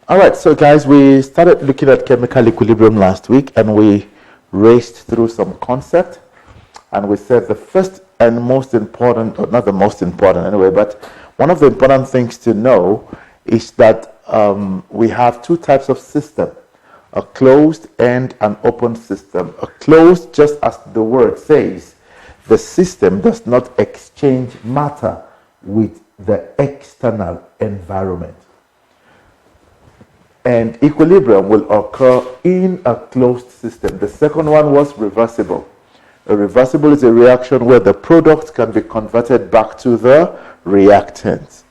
All right, so guys, we started looking at chemical equilibrium last week and we raced through some concept, and we said the first and most important, or not the most important anyway, but one of the important things to know is that we have two types of system, a closed and an open system. A closed, just as the word says, the system does not exchange matter with the external environment. And equilibrium will occur in a closed system. The second one was reversible. A reversible is a reaction where the product can be converted back to the reactant.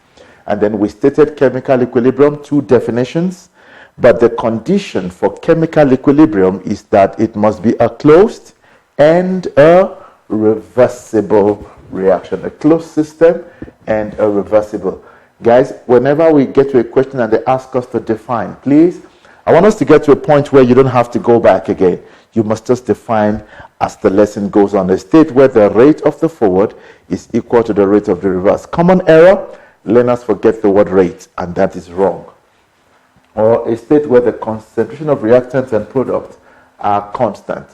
And then we stated chemical equilibrium, two definitions, but the condition for chemical equilibrium is that it must be a closed and a reversible reaction. A closed system and a reversible. Guys, whenever we get to a question and they ask us to define, please, I want us to get to a point where you don't have to go back again. You must just define as the lesson goes on. A state where the rate of the forward is equal to the rate of the reverse. Common error, learners forget the word rate, and that is wrong. Or a state where the concentration of reactants and products are constant.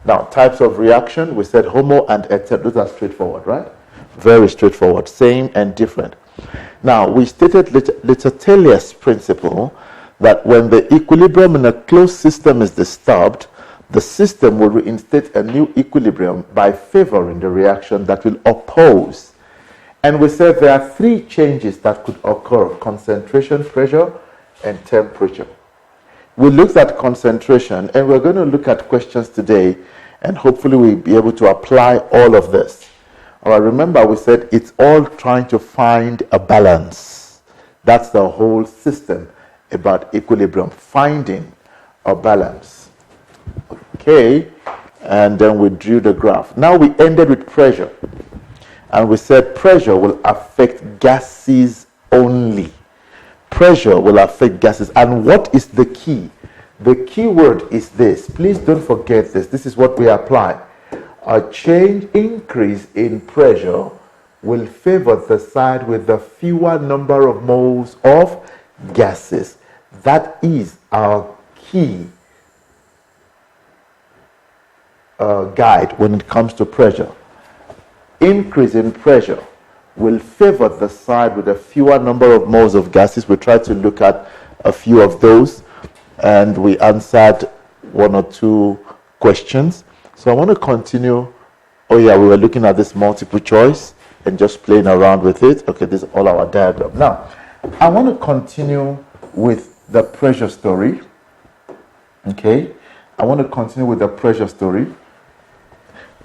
Now, types of reaction, we said homo and hetero. Those are straightforward, right? Very straightforward, same and different. Now, we stated Litertelius' principle that when the equilibrium in a closed system is disturbed, the system will reinstate a new equilibrium by favoring the reaction that will oppose. And we said there are three changes that could occur: concentration, pressure, and temperature. We looked at concentration, and we're going to look at questions today, and hopefully we'll be able to apply all of this. All right, remember we said it's all trying to find a balance. That's the whole system about equilibrium, finding a balance. Okay, and then we drew the graph. Now we ended with pressure, and we said pressure will affect gases only. Pressure will affect gases. And what is the key? The key word is this. Please don't forget this. This is what we apply. A increase in pressure will favor the side with the fewer number of moles of gases. That is our key guide when it comes to pressure. Increase in pressure will favor the side with a fewer number of moles of gases. We tried to look at a few of those, and we answered one or two questions. So I want to continue. Oh yeah, we were looking at this multiple choice and just playing around with it. Okay, this is all our diagram. Now, I want to continue with the pressure story. Okay, I want to continue with the pressure story.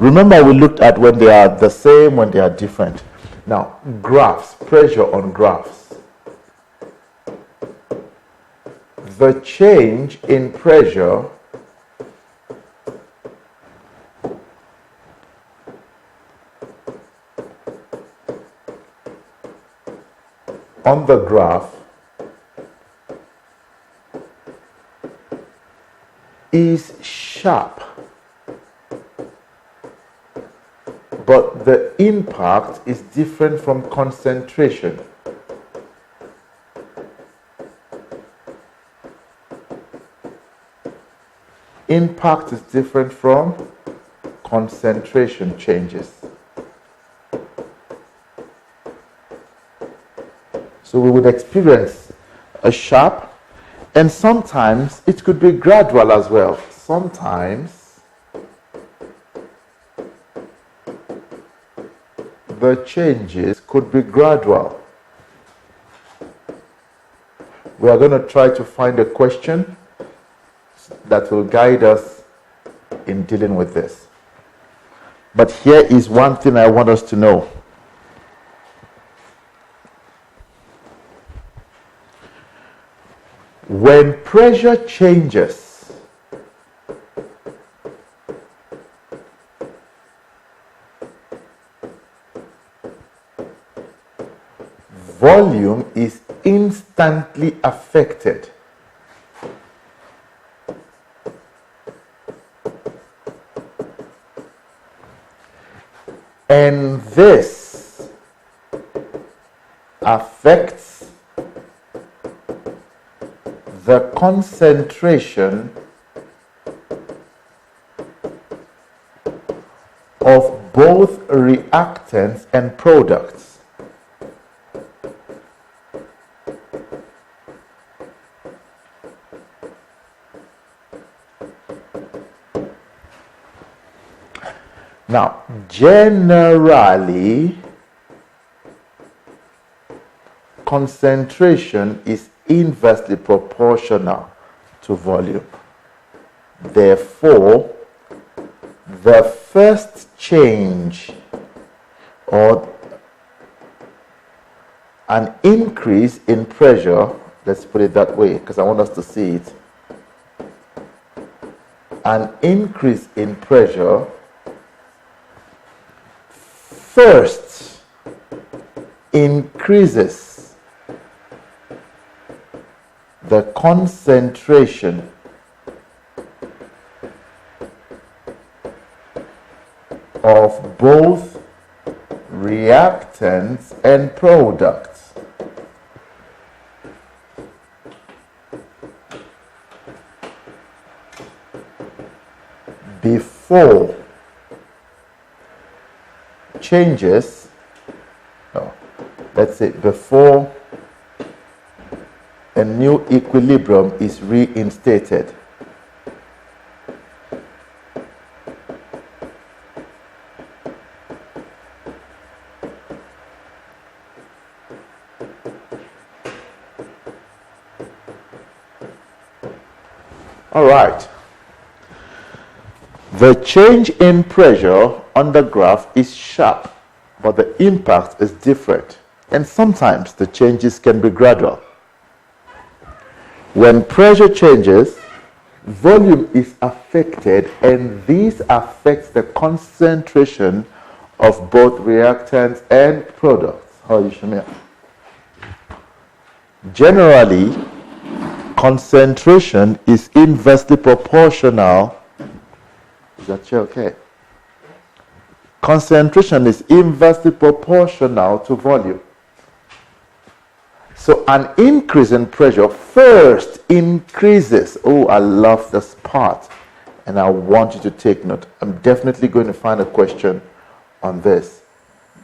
Remember, we looked at when they are the same, when they are different. Now, graphs, pressure on graphs. The change in pressure on the graph is sharp, but the impact is different from concentration. Impact is different from concentration changes. So we would experience a sharp, and sometimes it could be gradual as well. Sometimes the changes could be gradual. We are going to try to find a question that will guide us in dealing with this. But here is one thing I want us to know. When pressure changes, volume is instantly affected. And this affects the concentration of both reactants and products. Now, generally, concentration is inversely proportional to volume. Therefore, the first change or an increase in pressure, let's put it that way because I want us to see it, an increase in pressure first increases the concentration of both reactants and products. Before changes, let's say before a new equilibrium is reinstated. All right. The change in pressure on the graph is sharp, but the impact is different, and sometimes the changes can be gradual. When pressure changes, volume is affected, and this affects the concentration of both reactants and products. How are you, Shamia? Generally, concentration is inversely proportional. Is that okay? Concentration is inversely proportional to volume. So an increase in pressure first increases. Oh, I love this part. And I want you to take note. I'm definitely going to find a question on this.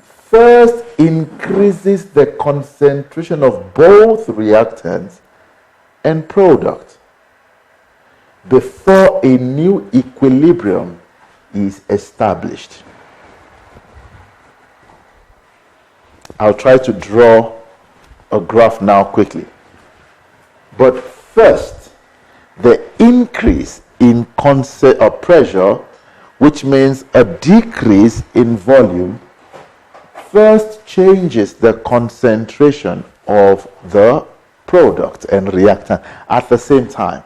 First increases the concentration of both reactants and product before a new equilibrium is established. I'll try to draw a graph now quickly. But first, the increase in pressure, which means a decrease in volume, first changes the concentration of the product and reactant at the same time.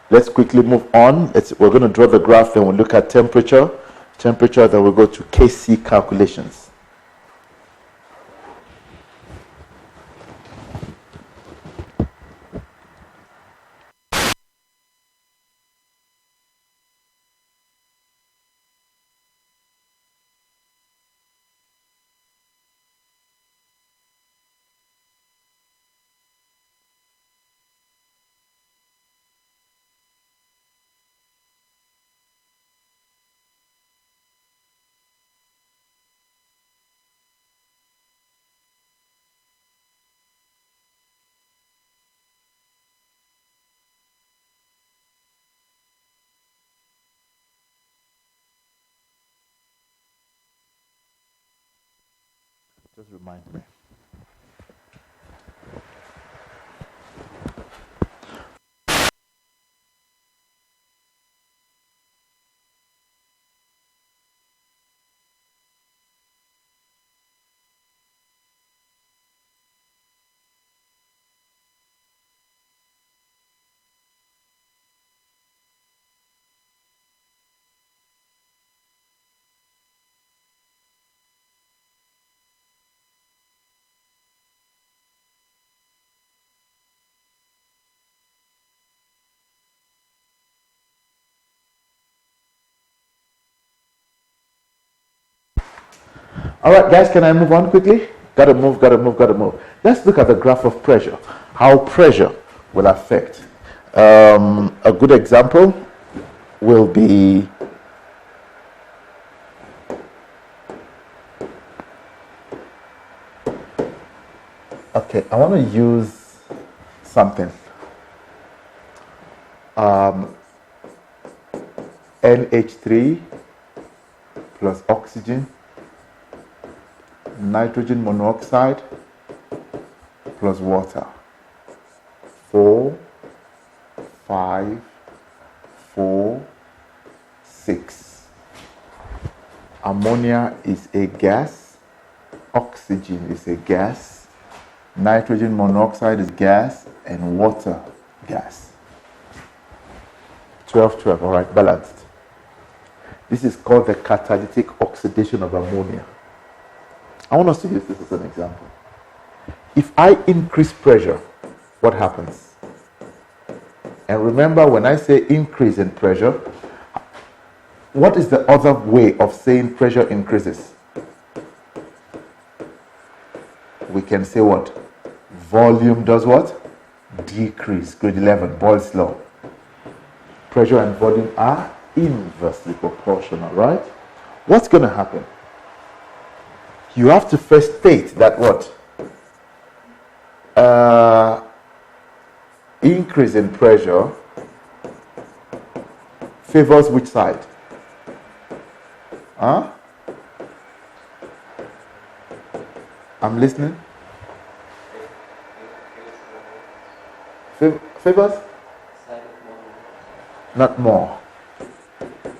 Let's quickly move on. We're going to draw the graph, then we'll look at temperature, then we'll go to Kc calculations. Just remind me. All right, guys, can I move on quickly? Gotta move, gotta move, gotta move. Let's look at the graph of pressure. How pressure will affect. A good example will be okay, I want to use something. NH3 plus oxygen, nitrogen monoxide plus water. 4, 5, 4, 6. Ammonia is a gas. Oxygen is a gas. Nitrogen monoxide is gas. And water, gas. 12, 12. All right, balanced. This is called the catalytic oxidation of ammonia. I want us to use this as an example. If I increase pressure, what happens? And remember, when I say increase in pressure, what is the other way of saying pressure increases? We can say what? Volume does what? Decrease. Grade 11, Boyle's law. Pressure and volume are inversely proportional, right? What's going to happen? You have to first state that what? Increase in pressure favors which side? Huh? I'm listening. Favors? Not more.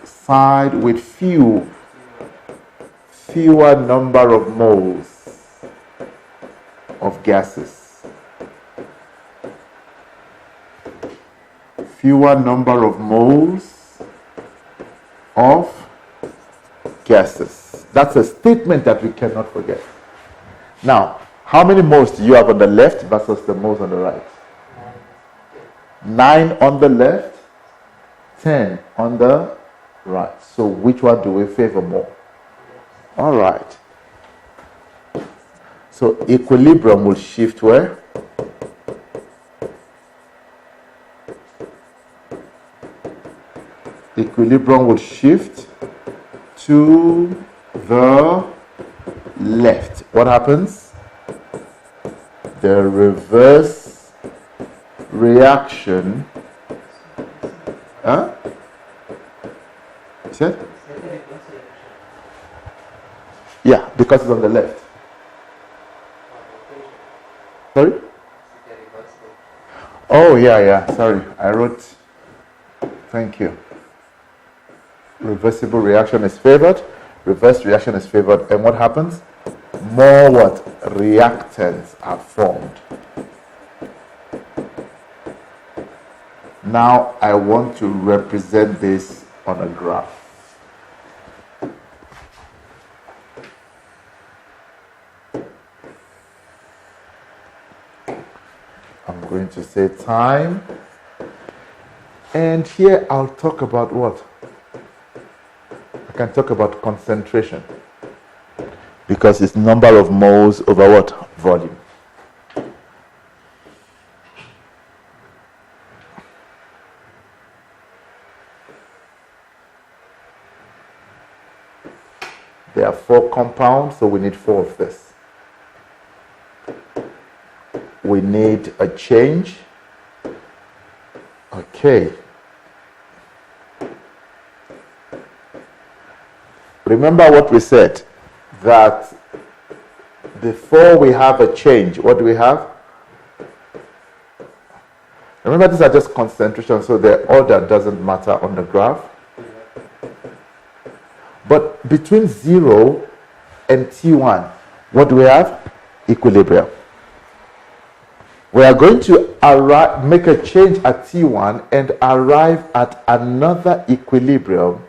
Side with fewer number of moles of gases. Fewer number of moles of gases. That's a statement that we cannot forget. Now, how many moles do you have on the left versus the moles on the right? 9 on the left, 10 on the right. So which one do we favor more? All right. So equilibrium will shift where? Equilibrium will shift to the left. What happens? The reverse reaction. Huh? You said? Yeah, because it's on the left. Sorry? Oh, yeah. Sorry. I wrote. Thank you. Reversible reaction is favored. Reverse reaction is favored. And what happens? More what? Reactants are formed. Now I want to represent this on a graph. I'm going to say time. And here I'll talk about what? I can talk about concentration. Because it's number of moles over what? Volume. There are 4 compounds, so we need 4 of this. We need a change. Okay. Remember what we said, that before we have a change, what do we have? Remember, these are just concentration, so the order doesn't matter on the graph. But between 0 and T1, what do we have? Equilibrium. We are going to make a change at T1 and arrive at another equilibrium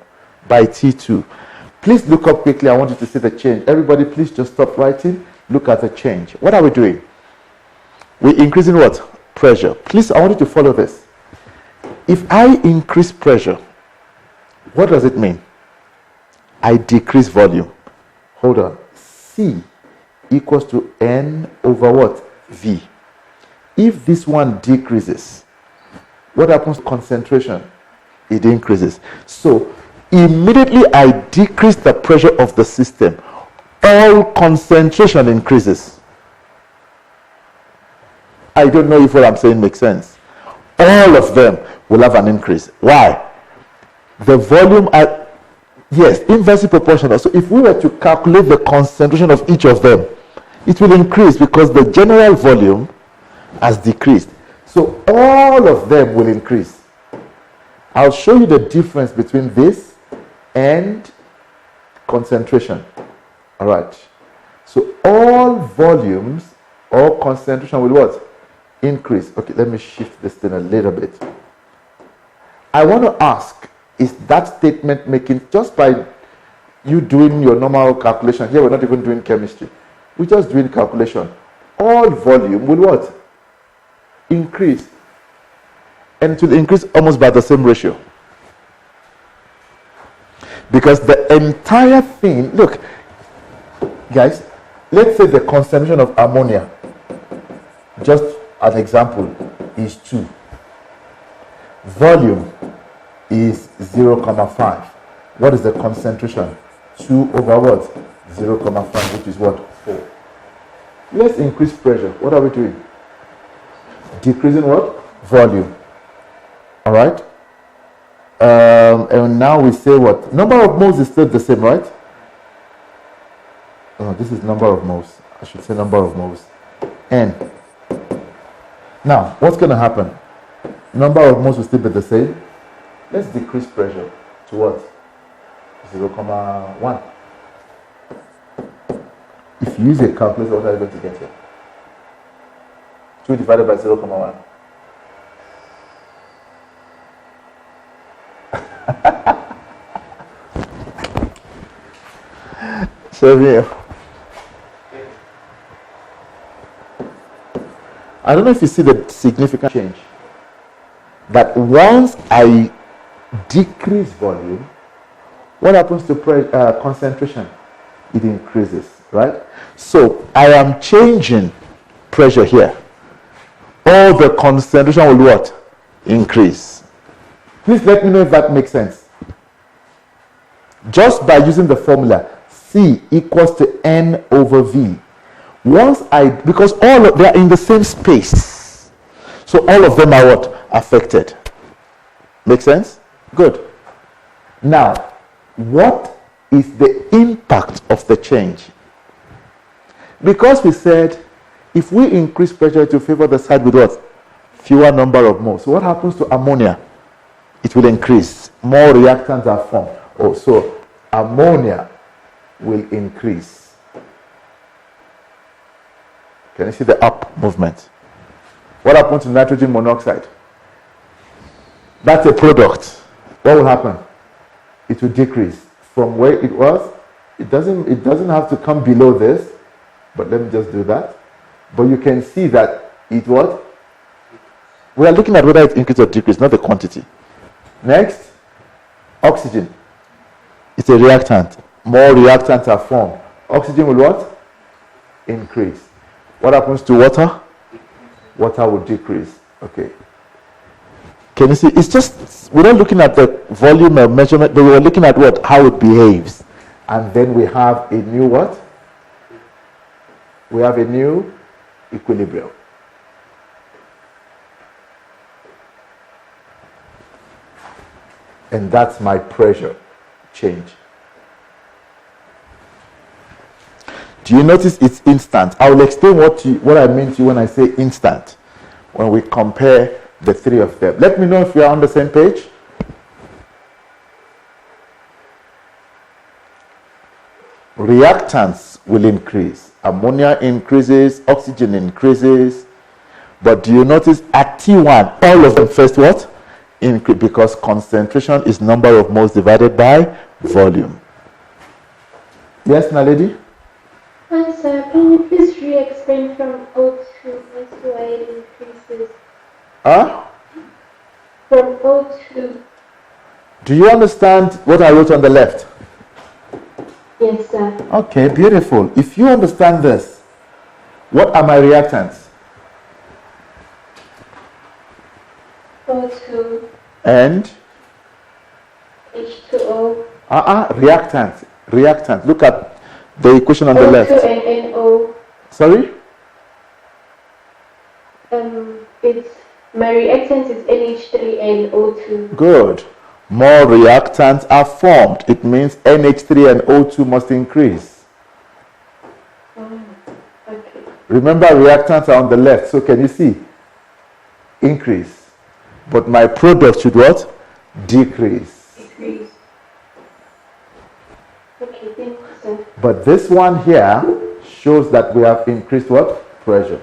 by T2. Please look up quickly. I want you to see the change. Everybody, please just stop writing. Look at the change. What are we doing? We're increasing what? Pressure. Please, I want you to follow this. If I increase pressure, what does it mean? I decrease volume. Hold on. C equals to N over what? V. If this one decreases, what happens to concentration? It increases. So immediately I decrease the pressure of the system, all concentration increases. I don't know if what I'm saying makes sense. All of them will have an increase. Why? The volume at, yes, inversely proportional. So if we were to calculate the concentration of each of them, it will increase because the general volume has decreased. So all of them will increase. I'll show you the difference between this and concentration. All right. So all volumes or concentration will what? Increase. Okay, let me shift this thing a little bit. I want to ask, is that statement making, just by you doing your normal calculation, here we're not even doing chemistry, we're just doing calculation, all volume will what? Increase. And it will increase almost by the same ratio. Because the entire thing, look, guys, let's say the concentration of ammonia, just an example, is 2. Volume is 0.5. What is the concentration? 2 over what? 0.5, which is what? 4. Let's increase pressure. What are we doing? Decreasing what? Volume. All right? And now we say what? Number of moles is still the same, right? Oh, this is number of moles. I should say number of moles. N. Now, what's going to happen? Number of moles will still be the same. Let's decrease pressure to what? 0.1. If you use a calculator, what are you going to get here? 2 divided by 0.1. So, I don't know if you see the significant change. That once I decrease volume, what happens to concentration? It increases, right? So I am changing pressure here. All the concentration will what? Increase. Please let me know if that makes sense. Just by using the formula C equals to N over V. Once because all of they are in the same space. So all of them are what? Affected. Make sense? Good. Now, what is the impact of the change? Because we said if we increase pressure to favor the side with what? Fewer number of moles. So what happens to ammonia? It will increase. More reactants are formed. Oh, so ammonia will increase. Can you see the up movement? What happens to nitrogen monoxide? That's a product. What will happen? It will decrease from where it was. It doesn't have to come below this, but let me just do that. But you can see that it what? We are looking at whether it increases or decreases, not the quantity. Next, oxygen. It's a reactant. More reactants are formed. Oxygen will what? Increase. What happens to water? Water will decrease. Okay. Can you see? It's just, we're not looking at the volume of measurement, but we're looking at what? How it behaves. And then we have a new what? We have a new equilibrium. And that's my pressure change. Do you notice it's instant? I will explain what I mean to you when I say instant, when we compare the three of them. Let me know if you are on the same page. Reactants will increase. Ammonia increases, oxygen increases. But do you notice at T1, all of them first what? Increase, because concentration is number of moles divided by volume. Yes, my lady? Hi, sir. Can you please re-explain from O2 as to why it increases? From O2. Do you understand what I wrote on the left? Yes, sir. Okay, beautiful. If you understand this, What are my reactants? O2, And H2O, reactant. Look at the equation on the O2 left. and NO. Sorry? It's my reactant is NH3 and O2. Good. More reactants are formed. It means NH3 and O2 must increase. Okay. Remember, reactants are on the left, so can you see? Increase. But my product should what? Decrease. Decrease. Okay, thank you, sir. But this one here shows that we have increased what? Pressure.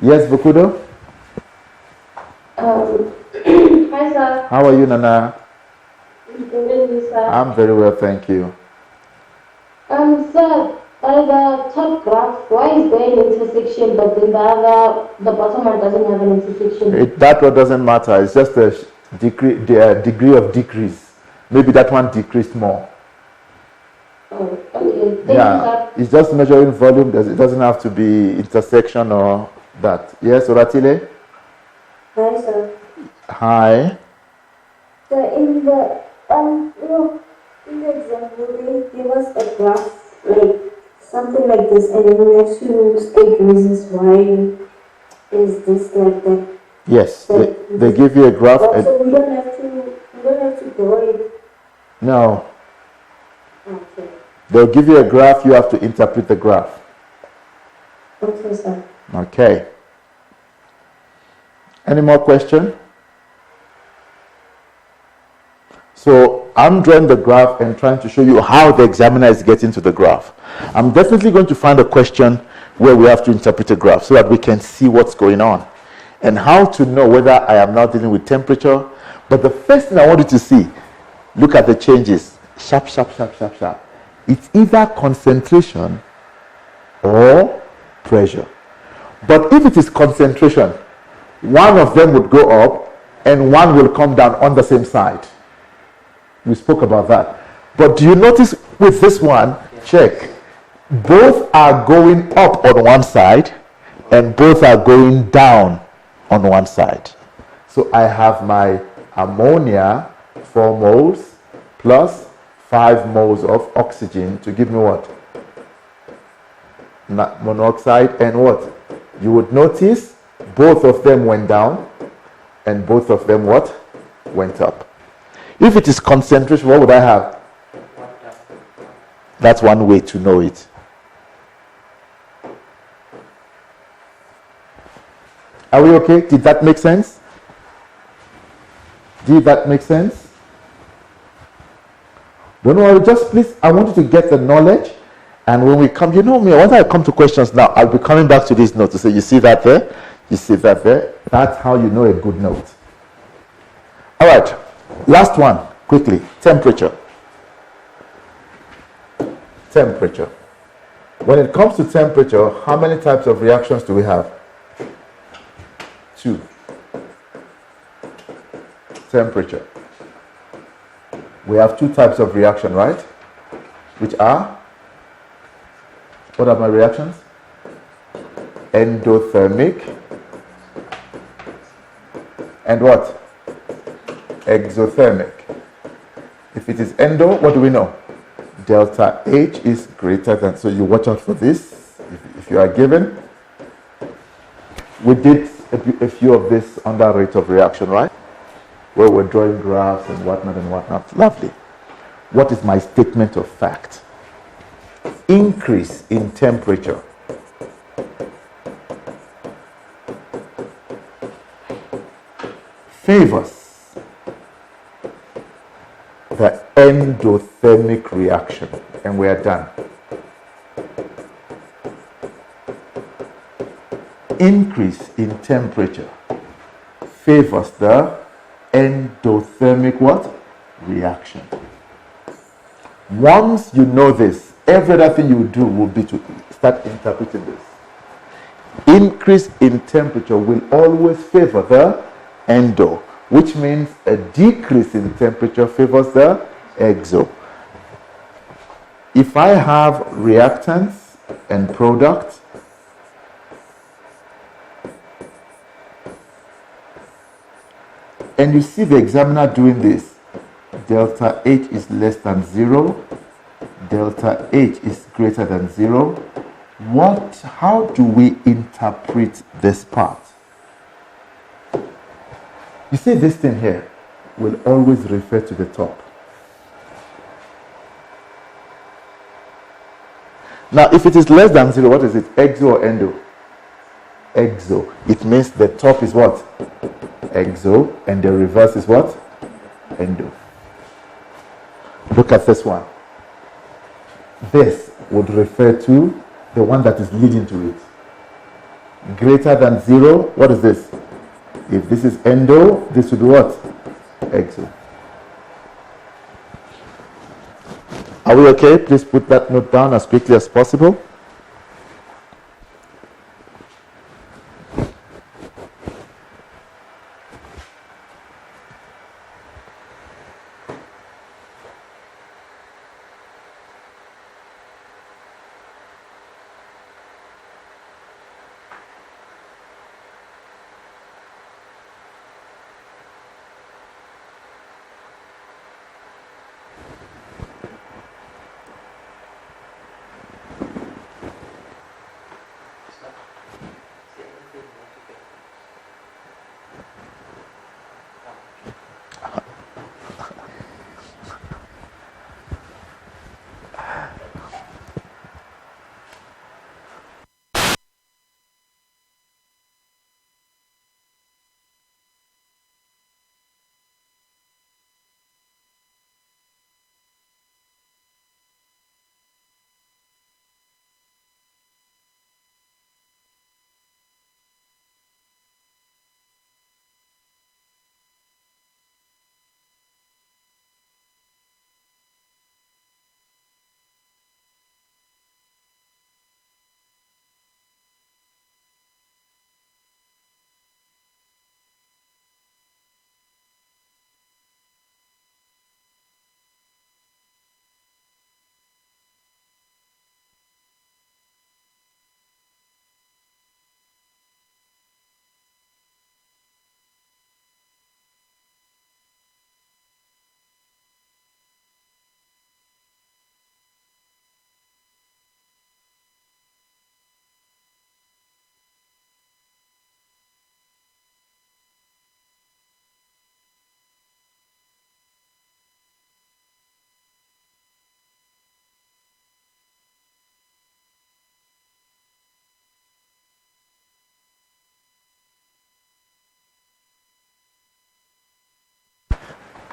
Yes, Bukudo? Hi, sir. How are you, Nana? Good evening, sir. I'm very well, thank you. Sir, the top graph, why is there an intersection, but then the bottom one doesn't have an intersection? That one doesn't matter. It's just the degree of decrease. Maybe that one decreased more. Oh, okay. Thank you, Yeah, sir. it's just measuring volume. It doesn't have to be intersection or that. Yes, Oratile? Hi, sir. Hi. So in the in the example, they give us a graph like something like this, and then we have to state reasons why is this like that. Yes, they give you a graph. So we don't have to draw it. No, Okay. they'll give you a graph. You have to interpret the graph. Okay, sir. Okay. Any more question? So I'm drawing the graph and trying to show you how the examiner is getting to the graph. I'm definitely going to find a question where we have to interpret a graph so that we can see what's going on and how to know whether I am now dealing with temperature. But the first thing I want you to see, look at the changes. Sharp, sharp, sharp, sharp, sharp. It's either concentration or pressure. But if it is concentration, one of them would go up and one will come down on the same side. We spoke about that. But do you notice with this one, check, both are going up on one side and both are going down on one side. So I have my ammonia 4 moles plus 5 moles of oxygen to give me what? Monoxide and what? You would notice both of them went down and both of them what? Went up. If it is concentration, what would I have? That's one way to know it. Are we okay? Did that make sense? Did that make sense? Don't worry, just please, I want you to get the knowledge. And when we come, you know me, once I come to questions now, I'll be coming back to this note to say, you see that there? You see that there? That's how you know a good note. All right, last one, quickly. Temperature. Temperature. When it comes to temperature, how many types of reactions do we have? 2. Temperature. We have 2 types of reaction, right? Which are? What are my reactions? Endothermic and what? Exothermic. If it endo, what do we know? Delta H is greater than, so you watch out for this. If you are given, we did a few of this under rate of reaction, right? Where we're drawing graphs and whatnot and whatnot. Lovely. What is my statement of fact? Increase in temperature favors the endothermic reaction, and we are done. Increase in temperature favors the endothermic what? Reaction. Once you know this, every other thing you do will be to start interpreting this. Increase in temperature will always favor the endo, which means a decrease in temperature favors the exo. If I have reactants and products, and you see the examiner doing this, delta H is less than 0, delta H is greater than 0, how do we interpret this part? You see, this thing here will always refer to the top. Now, if it is less than 0, what is it? Exo or endo? Exo. It means the top is what? Exo, and the reverse is what? Endo. Look at this one. This would refer to the one that is leading to it. Greater than 0, what is this? If this is endo, this would be what? Exo. Are we okay? Please put that note down as quickly as possible.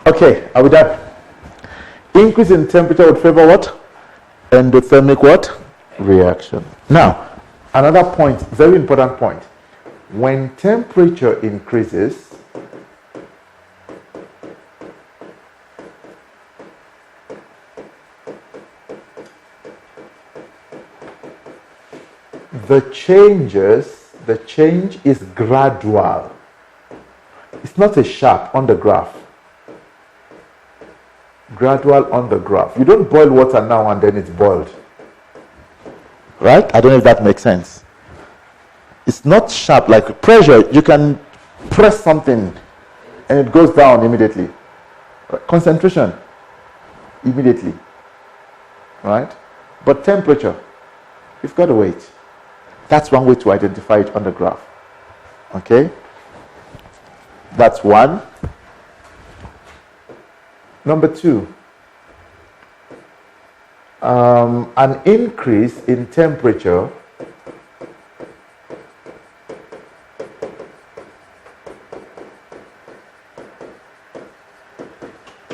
Okay, are we done? Increase in temperature would favor what? Endothermic what? Reaction. Now, another point, very important point. When temperature increases, the change is gradual. It's not a sharp on the graph. Gradual on the graph. You don't boil water now and then it's boiled. Right? I don't know if that makes sense. It's not sharp like pressure. You can press something and it goes down immediately. Concentration, immediately. Right? But temperature, you've got to wait. That's one way to identify it on the graph. Okay? That's one. Number two, an increase in temperature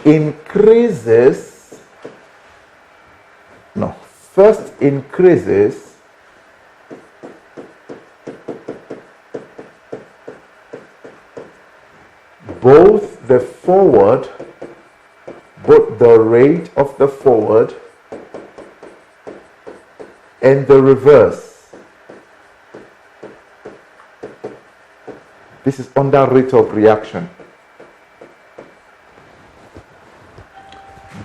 increases both the rate of the forward and the reverse. This is under rate of reaction.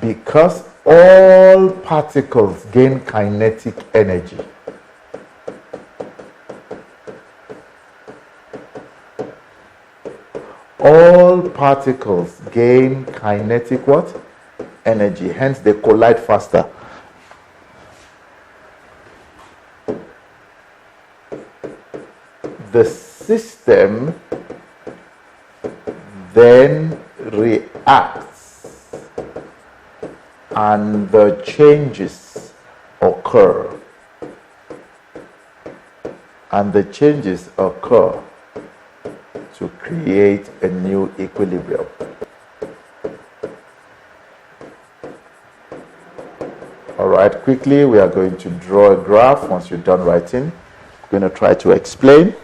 Because all particles gain kinetic energy. all particles gain kinetic what? Energy. Hence they collide faster. The system then reacts and the changes occur. And the changes occur to create a new equilibrium. All right, quickly we are going to draw a graph. Once you're done writing, we're going to try to explain.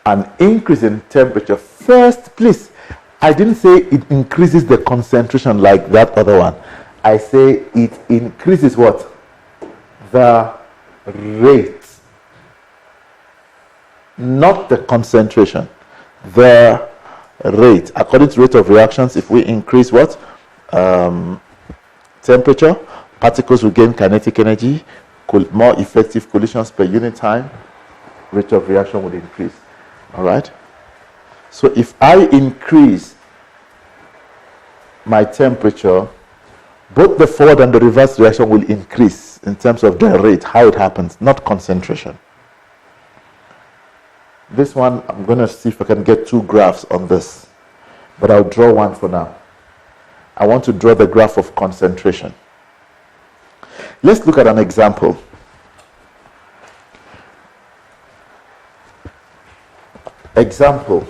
An increase in temperature. First, please, I didn't say it increases the concentration like that other one. I say it increases what? The rate. Not the concentration. The rate. According to rate of reactions, if we increase what? Temperature, particles will gain kinetic energy, more effective collisions per unit time, rate of reaction would increase. All right. So if I increase my temperature, both the forward and the reverse reaction will increase in terms of the rate, how it happens, not concentration. This one, I'm going to see if I can get two graphs on this, but I'll draw one for now. I want to draw the graph of concentration. Let's look at an example. Example,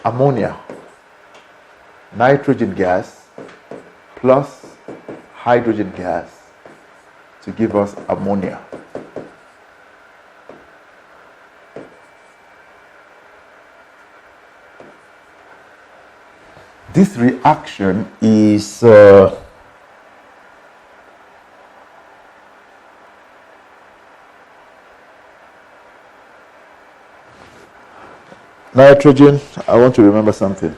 ammonia, nitrogen gas plus hydrogen gas to give us ammonia. This reaction is nitrogen. I want to remember something.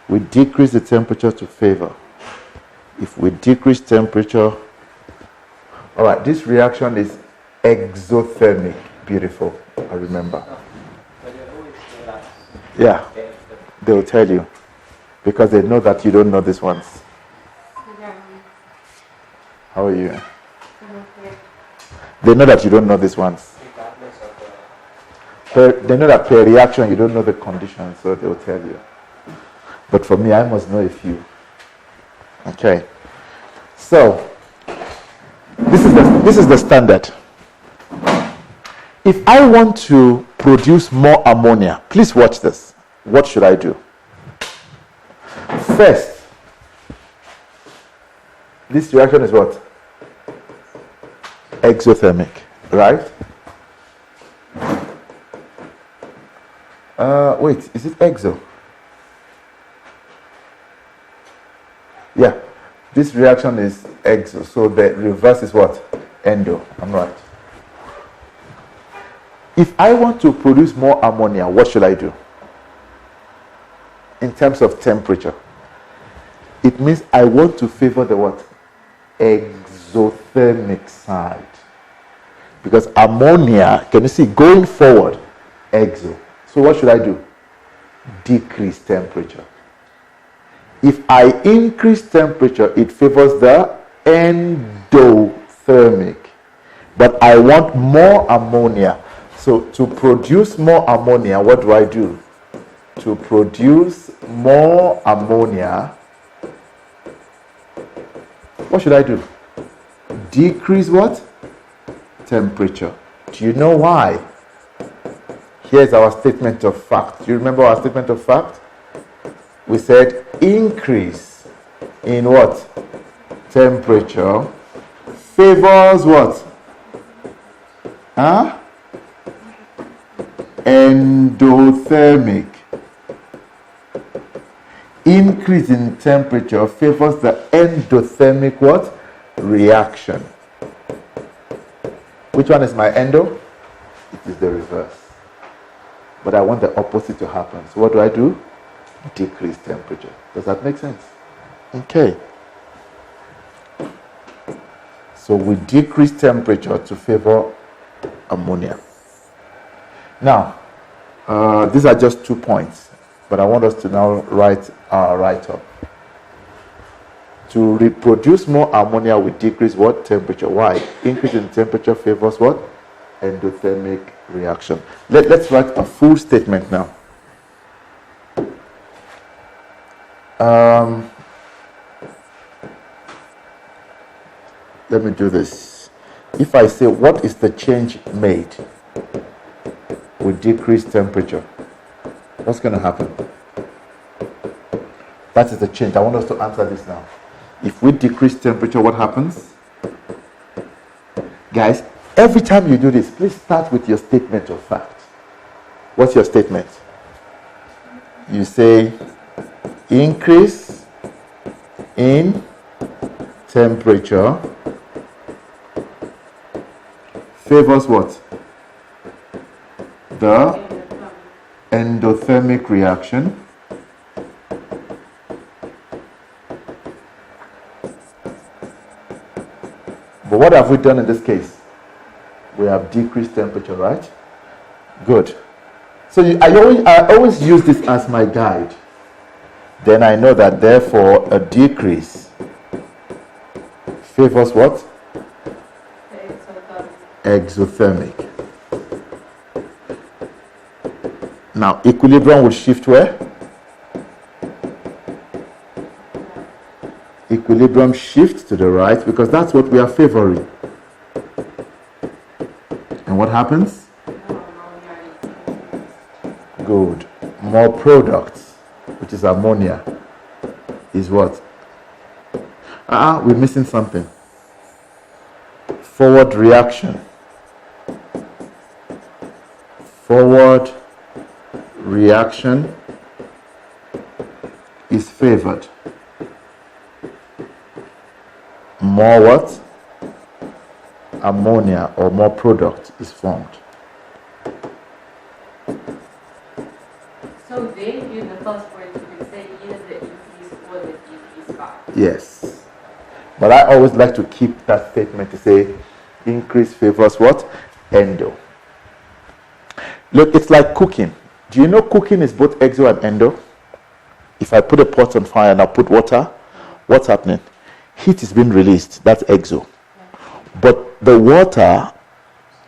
We decrease the temperature to favor. If we decrease temperature, all right, this reaction is exothermic. Beautiful. I remember. Yeah, they will tell you because they know that you don't know these ones. How are you? They know that you don't know these ones. They know that per reaction you don't know the conditions, so they will tell you. But for me, I must know a few. Okay. So this is the standard. If I want to produce more ammonia, please watch this. What should I do? First, this reaction is what? Exothermic, right? Wait, is it exo? Yeah, this reaction is exo, so the reverse is what? Endo. I'm right. If I want to produce more ammonia, what should I do? In terms of temperature, it means I want to favor the what? Exothermic side. Because ammonia, can you see, going forward, exo. So what should I do? Decrease temperature. If I increase temperature, it favors the endothermic. But I want more ammonia. So to produce more ammonia, what do I do? To produce more ammonia, what should I do? Decrease what? Temperature. Do you know why? Here's our statement of fact. Do you remember our statement of fact? We said increase in what? Temperature favors what? Endothermic. Increase in temperature favors the endothermic what? reaction. Which one is my endo? It is the reverse. But I want the opposite to happen. So what do? Decrease temperature. Does that make sense? Okay. So we decrease temperature to favor ammonia. Now, these are just 2 points, but I want us to now write our write-up. To reproduce more ammonia, we decrease what? Temperature. Why? Increase in temperature favors what? Endothermic reaction. Let's write a full statement now. Let me do this. If I say, what is the change made with decreased temperature? What's going to happen? That is the change. I want us to answer this now. If we decrease temperature, what happens? Guys, every time you do this, please start with your statement of fact. What's your statement? You say, increase in temperature favors what? The endothermic reaction. But what have we done in this case? We have decreased temperature, right? Good. So I always use this as my guide. Then I know that therefore a decrease favors what? Exothermic. Now equilibrium will shift where? Equilibrium shifts to the right because that's what we are favoring. And what happens? Good. More products, which is ammonia, is what? We're missing something. Forward reaction. Forward reaction is favored. More what? Ammonia or more product is formed. So they use the first word to say either the increase or the decrease part. Yes. But I always like to keep that statement to say increase favors what? Endo. Look, it's like cooking. Do you know cooking is both exo and endo? If I put a pot on fire and I put water, what's happening? Heat is being released. That's exo. But the water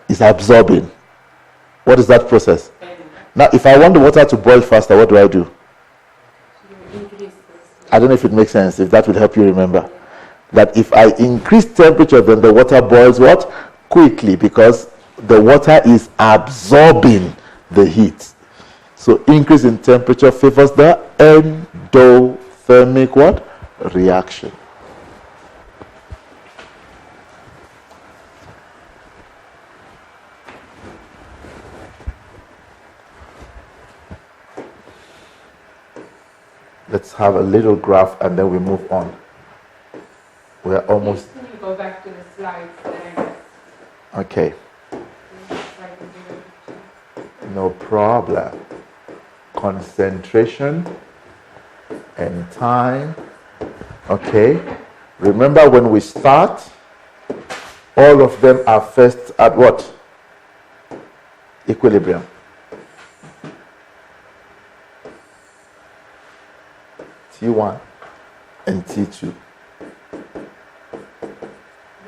is absorbing. What is that process? Now, if I want the water to boil faster, what do? I don't know if it makes sense, if that will help you remember. That if I increase temperature, then the water boils what? Quickly, because the water is absorbing the heat. So increase in temperature favors the endothermic what? Reaction. Let's have a little graph and then we move on. We're almost... Can you go back to the slides there? Okay. No problem. Concentration and time. Okay. Remember when we start, all of them are first at what? Equilibrium. T1 and T2.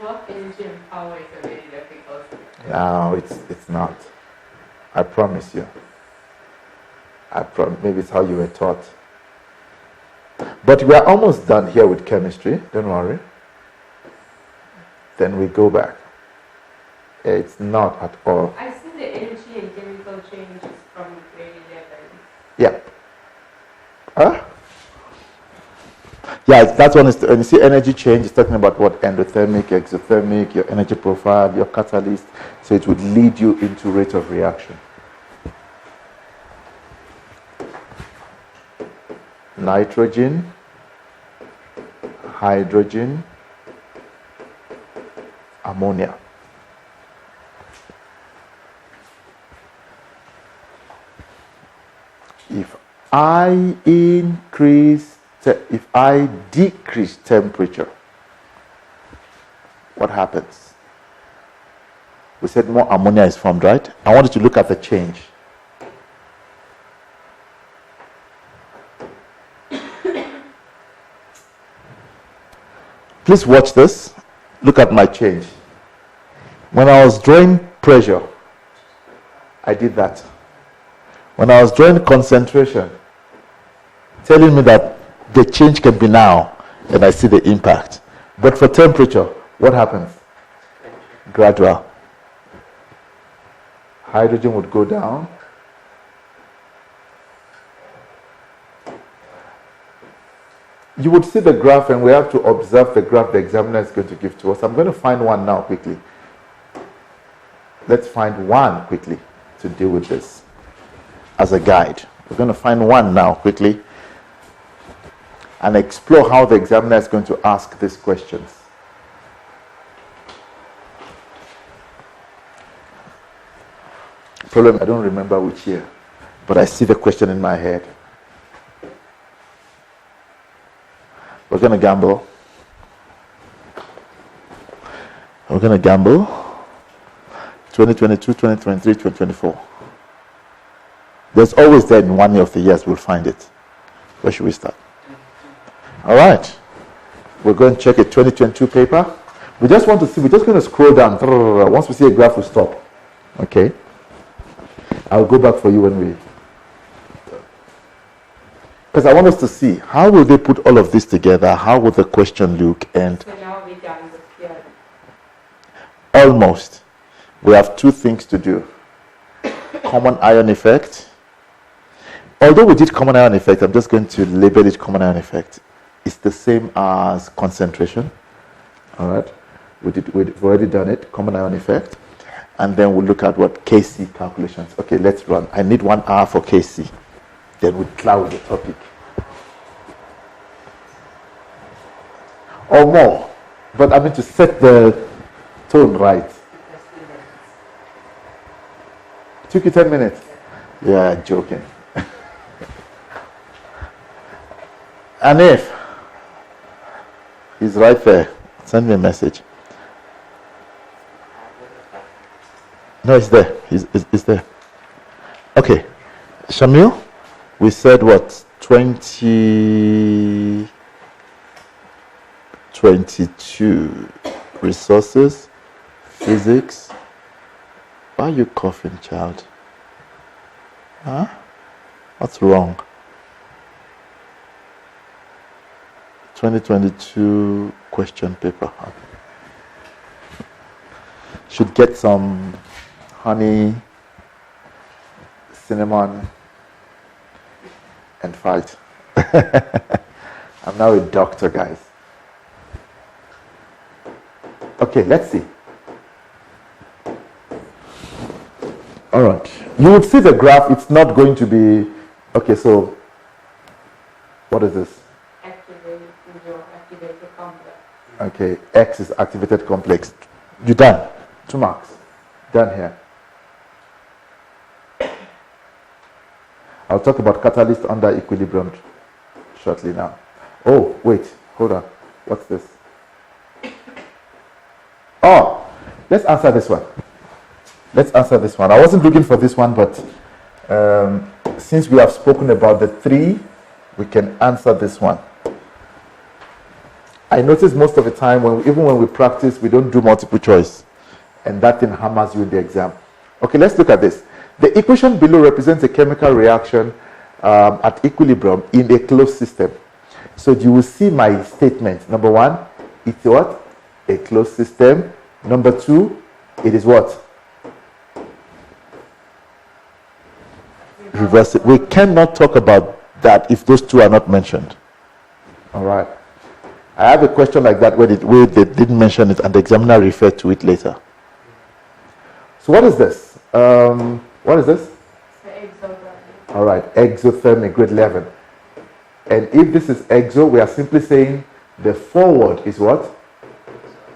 What energy and power is a very difficult? No, it's not. I promise you. Maybe it's how you were taught. But we are almost done here with chemistry. Don't worry. Then we go back. It's not at all. I see the energy and chemical changes from grade 11. Yeah. Huh? Yeah, that one is, when you see energy change, it's talking about what? Endothermic, exothermic, your energy profile, your catalyst. So it would lead you into rate of reaction. Nitrogen, hydrogen, ammonia. If I decrease temperature, what happens? We said more ammonia is formed, right? I want you to look at the change. Please watch this. Look at my change. When I was drawing pressure, I did that. When I was drawing concentration, telling me that the change can be now, and I see the impact. But for temperature, what happens? Gradual. Hydrogen would go down. You would see the graph, and we have to observe the graph the examiner is going to give to us. I'm going to find one now quickly. Let's find one quickly to deal with this as a guide. We're going to find one now quickly and explore how the examiner is going to ask these questions. Problem, I don't remember which year, but I see the question in my head. We're going to gamble. We're going to gamble. 2022, 2023, 2024. There's always there in one year of the years we'll find it. Where should we start? All right. We're going to check a 2022 paper. We just want to see, we're just going to scroll down. Once we see a graph, we'll stop. Okay. I'll go back for you when we... Because I want us to see, how will they put all of this together? How will the question look? And So now we're done with theory. almost. We have two things to do. Common ion effect. Although we did common ion effect, I'm just going to label it common ion effect. It's the same as concentration. All right. We've already done it, common ion effect. And then we'll look at what KC calculations. Okay, let's run. I need 1 hour for KC. Then we'll cloud the topic. Or more. But I mean to set the tone right. Took you 10 minutes? Yeah, joking. And if he's right there, send me a message. No, it's there. It's there. Okay. Shamil, we said what? 2022 resources, physics. Why are you coughing, child? Huh? What's wrong? 2022 question paper. Should get some honey, cinnamon, and fight. I'm now a doctor, guys. Okay, let's see. All right. You would see the graph. It's not going to be... Okay, so what is this? Activated complex. Okay, X is activated complex. You done. 2 marks. Done here. I'll talk about catalyst under equilibrium shortly now. Oh, wait. Hold on. What's this? Oh, let's answer this one. Let's answer this one. I wasn't looking for this one, but since we have spoken about the 3, we can answer this one. I notice most of the time, even when we practice, we don't do multiple choice. And that thing hammers you in the exam. Okay, let's look at this. The equation below represents a chemical reaction at equilibrium in a closed system. So you will see my statement. Number 1, it's what? A closed system. Number 2, it is what? Reversible. We cannot talk about that if those 2 are not mentioned. All right. I have a question like that where they didn't mention it and the examiner referred to it later. So what is this? What is this? All right, exothermic, grade 11. And if this is exo, we are simply saying the forward is what?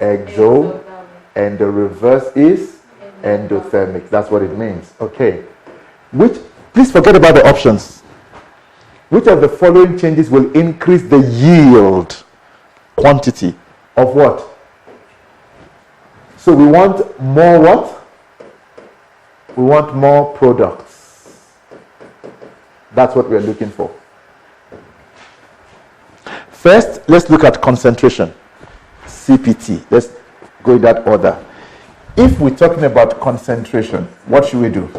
Exo. and the reverse is endothermic. That's what it means. Okay. Please forget about the options. Which of the following changes will increase the yield quantity of what? So we want more what? We want more products. That's what we're looking for. First, let's look at concentration. CPT. Let's go in that order. If we're talking about concentration, what should we do?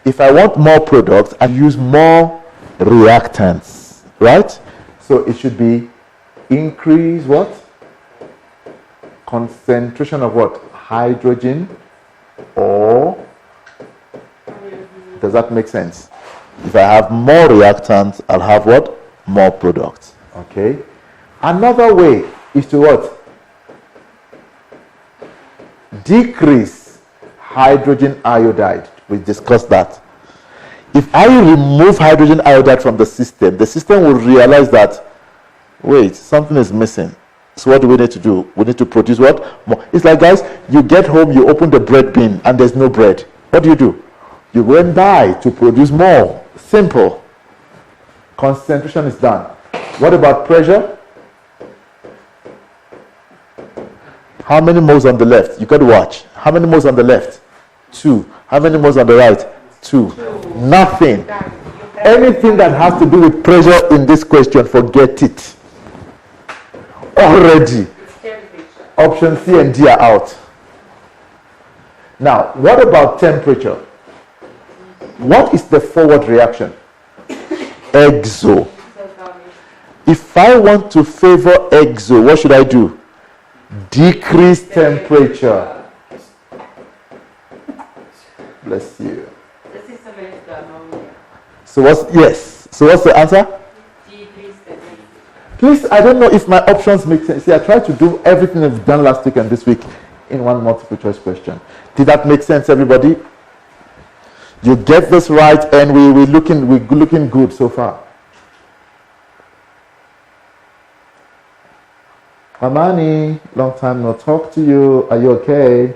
If I want more products, I use more reactants, right? So it should be increase what? Concentration of what? Hydrogen, or does that make sense? If I have more reactants, I'll have what? More products. Okay. Another way is to what? Decrease hydrogen iodide. We discussed that. If I remove hydrogen iodide from the system will realize that, wait, something is missing. So what do we need to do? We need to produce what? More. It's like, guys, you get home, you open the bread bin, and there's no bread. What do? You go and buy to produce more. Simple. Concentration is done. What about pressure? How many moles on the left? You got to watch. How many moles on the left? 2. How many moles on the right? 2. Nothing. Anything that has to do with pressure in this question, forget it. Already. Option C and D are out. Now, what about temperature? What is the forward reaction? Exo. If I want to favor exo, what should I do? Decrease temperature. Bless you. So what's the answer? Please, I don't know if my options make sense. See, I tried to do everything I've done last week and this week in one multiple choice question. Did that make sense, everybody? You get this right, and we're looking good so far. Amani, long time no talk to you. Are you okay?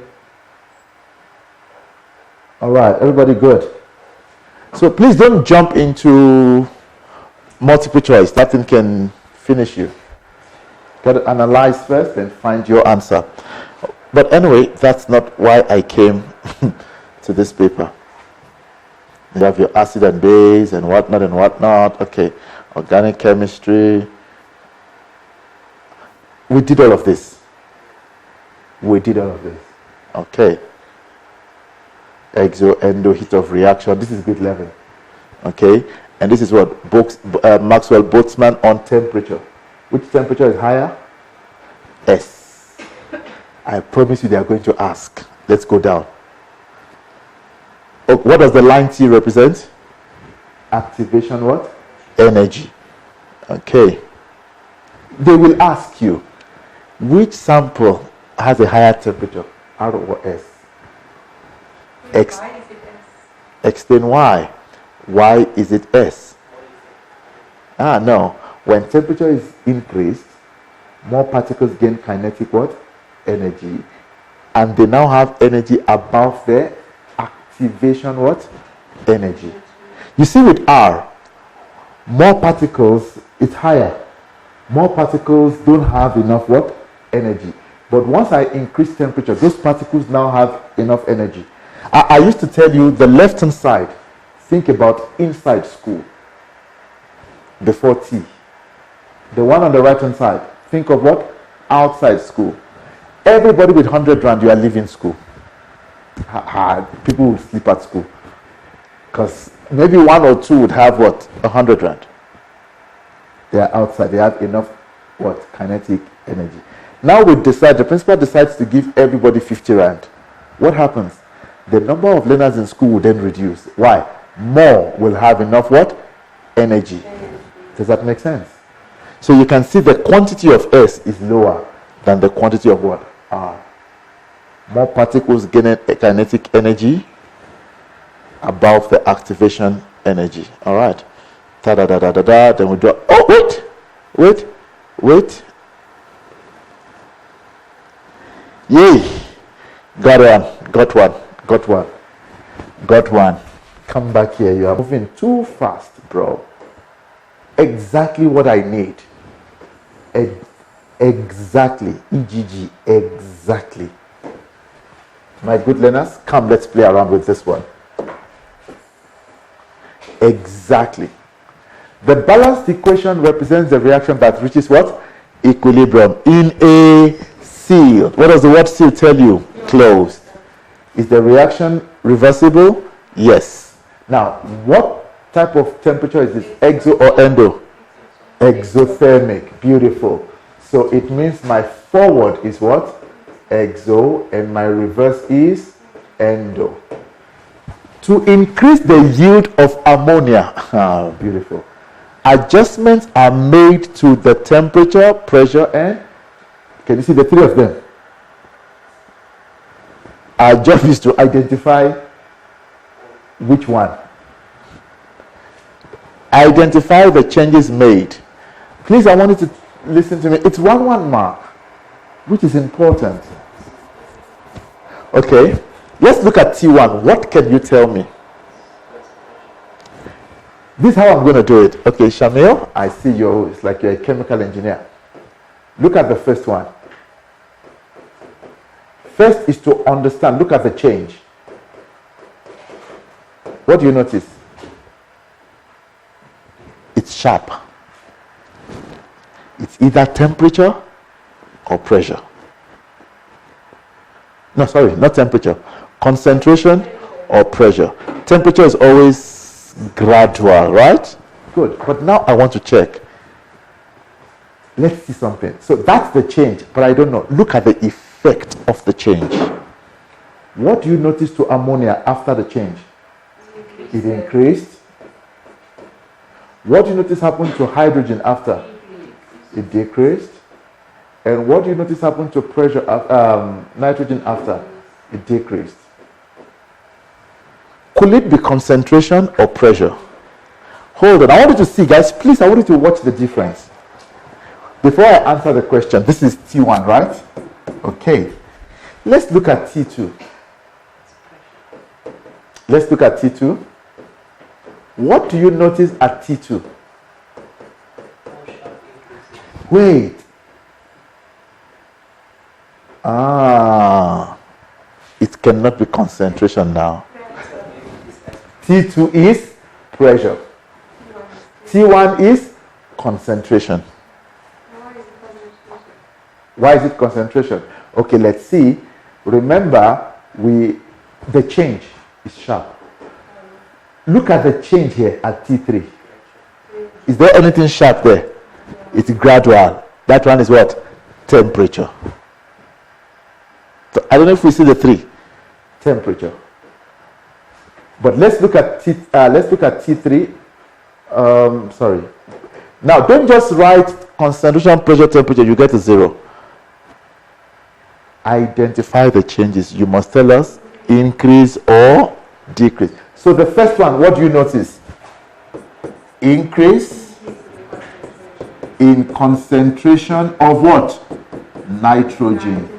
All right, everybody good. So please don't jump into multiple choice. That thing can finish you. Got to analyze first and find your answer. But anyway, that's not why I came to this paper. You have your acid and base and whatnot. Okay, organic chemistry. We did all of this. Okay. Exo-endo heat of reaction. This is grade 11. Okay. And this is what Maxwell-Boltzmann on temperature. Which temperature is higher? S. I promise you they are going to ask. Let's go down. Oh, what does the line T represent? Activation what? Energy. Okay. They will ask you, which sample has a higher temperature, R or S? Why is it S? Explain why. Why is it S? No. When temperature is increased, more particles gain kinetic what? Energy. And they now have energy above the activation what? Energy. You see with R, more particles, it's higher. More particles don't have enough what? Energy. But once I increase temperature, those particles now have enough energy. I used to tell you the left-hand side, think about inside school before T. The one on the right-hand side, think of what? Outside school. Everybody with 100 rand, you are leaving school. People will sleep at school. Because maybe 1 or 2 would have what? 100 rand. They are outside. They have enough what? Kinetic energy. Now the principal decides to give everybody 50 rand. What happens? The number of learners in school will then reduce. Why? More will have enough what? Energy. Does that make sense? So you can see the quantity of S is lower than the quantity of what? R. More particles gain kinetic energy above the activation energy. All right. Ta-da-da-da-da-da. Then we do. Oh, wait. Yay. Got one. Come back here. You are moving too fast, bro. Exactly what I need. Exactly. EGG. Exactly. My good learners, come, let's play around with this one. Exactly. The balanced equation represents the reaction that reaches what? Equilibrium in a sealed. What does the word sealed tell you? Closed. Is the reaction reversible? Yes. Now, what type of temperature is this? Exo or endo? Exothermic. Beautiful. So it means my forward is what? Exo, and my reverse is endo. To increase the yield of ammonia, beautiful, adjustments are made to the temperature, pressure, and can you see the three of them? Our job is to identify which one. Identify the changes made. Please, I want you to listen to me. It's 1-1 mark, which is important. Okay, let's look at T1. What can you tell me? This is how I'm going to do it. Okay, Shamil, I see you. It's like you're a chemical engineer. Look at the first one. First is to understand. Look at the change. What do you notice? It's sharp. It's either temperature or pressure. No, sorry, not temperature. Concentration or pressure. Temperature is always gradual, right? Good. But now I want to check. Let's see something. So that's the change, but I don't know. Look at the effect of the change. What do you notice to ammonia after the change? It increased. What do you notice happened to hydrogen after? It decreased. And what do you notice happened to pressure, nitrogen after? It decreased. Could it be concentration or pressure? Hold on. I want you to see, guys, please, I want you to watch the difference. Before I answer the question, this is T1, right? Okay. Let's look at T2. Let's look at T2. What do you notice at T2? Wait. It cannot be concentration now. T2 is pressure. T1 is concentration. Why is it concentration? Okay, let's see. Remember, the change is sharp. Look at the change here at T3. Is there anything sharp there? It's gradual. That one is what? Temperature. So I don't know if we see the 3. Temperature. But let's look at T3. Sorry. Now don't just write concentration, pressure, temperature. You get a 0. Identify the changes. You must tell us increase or decrease. So the first one, what do you notice? Increase in concentration of what? Nitrogen.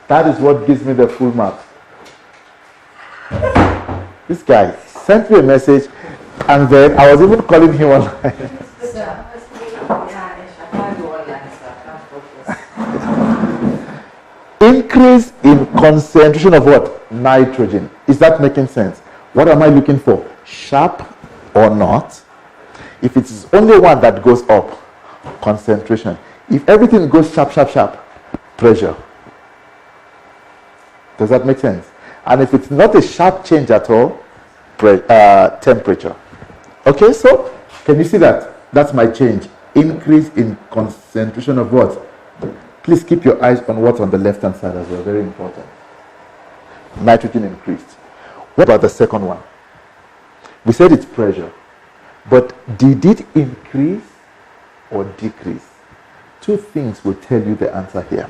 That is what gives me the full mark. This guy sent me a message, and then I was even calling him online. Increase in concentration of what? Nitrogen. Is that making sense? What am I looking for? Sharp or not? If it is only one that goes up, concentration. If everything goes sharp, pressure. Does that make sense? And if it's not a sharp change at all, temperature. Okay, so can you see that? That's my change. Increase in concentration of what? Please keep your eyes on what's on the left-hand side as well. Very important. Nitrogen increased. What about the second one? We said it's pressure. But did it increase or decrease? Two things will tell you the answer here.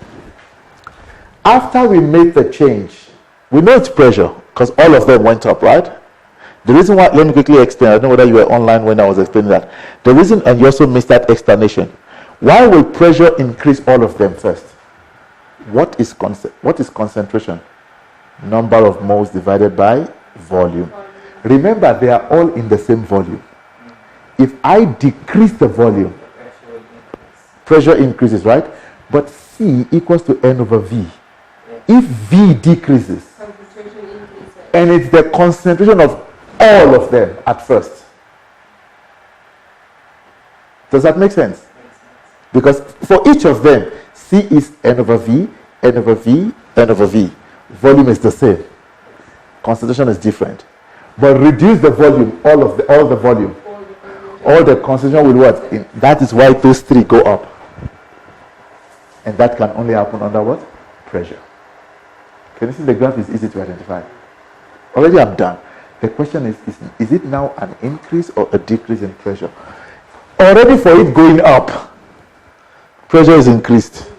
After we made the change, we know it's pressure because all of them went up, right? The reason why, let me quickly explain. I don't know whether you were online when I was explaining that. The reason, and you also missed that explanation. Why will pressure increase all of them first? What is concentration? Number of moles divided by volume. Remember, they are all in the same volume. If I decrease the volume, pressure increases, right? But C equals to N over V. If V decreases, and it's the concentration of all of them at first. Does that make sense? Because for each of them, C is N over V, N over V, N over V. Volume is the same. Concentration is different. But reduce the volume, all the volume. All the concentration will what? That is why those three go up. And that can only happen under what? Pressure. Can you see the graph is easy to identify? Already I'm done. The question is it now an increase or a decrease in pressure? Already for it going up, pressure is increased.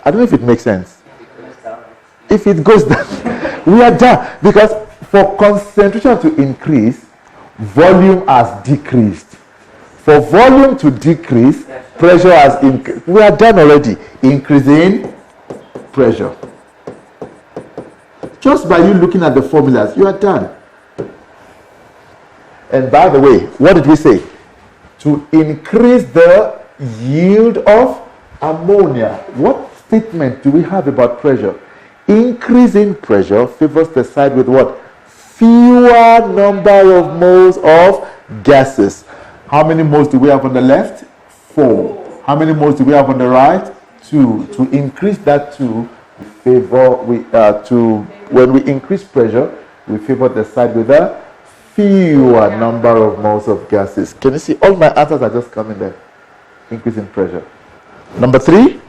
I don't know if it makes sense. If it goes down, we are done. Because for concentration to increase, volume has decreased. For volume to decrease, pressure has increased. We are done already. Increasing pressure. Just by you looking at the formulas, you are done. And by the way, what did we say? To increase the yield of ammonia. What statement do we have about pressure? Increasing pressure favors the side with what? Fewer number of moles of gases. How many moles do we have on the left? 4. How many moles do we have on the right? 2. To increase that 2, when we increase pressure, we favor the side with a fewer number of moles of gases. Can you see? All my answers are just coming there. Increasing pressure. Number 3,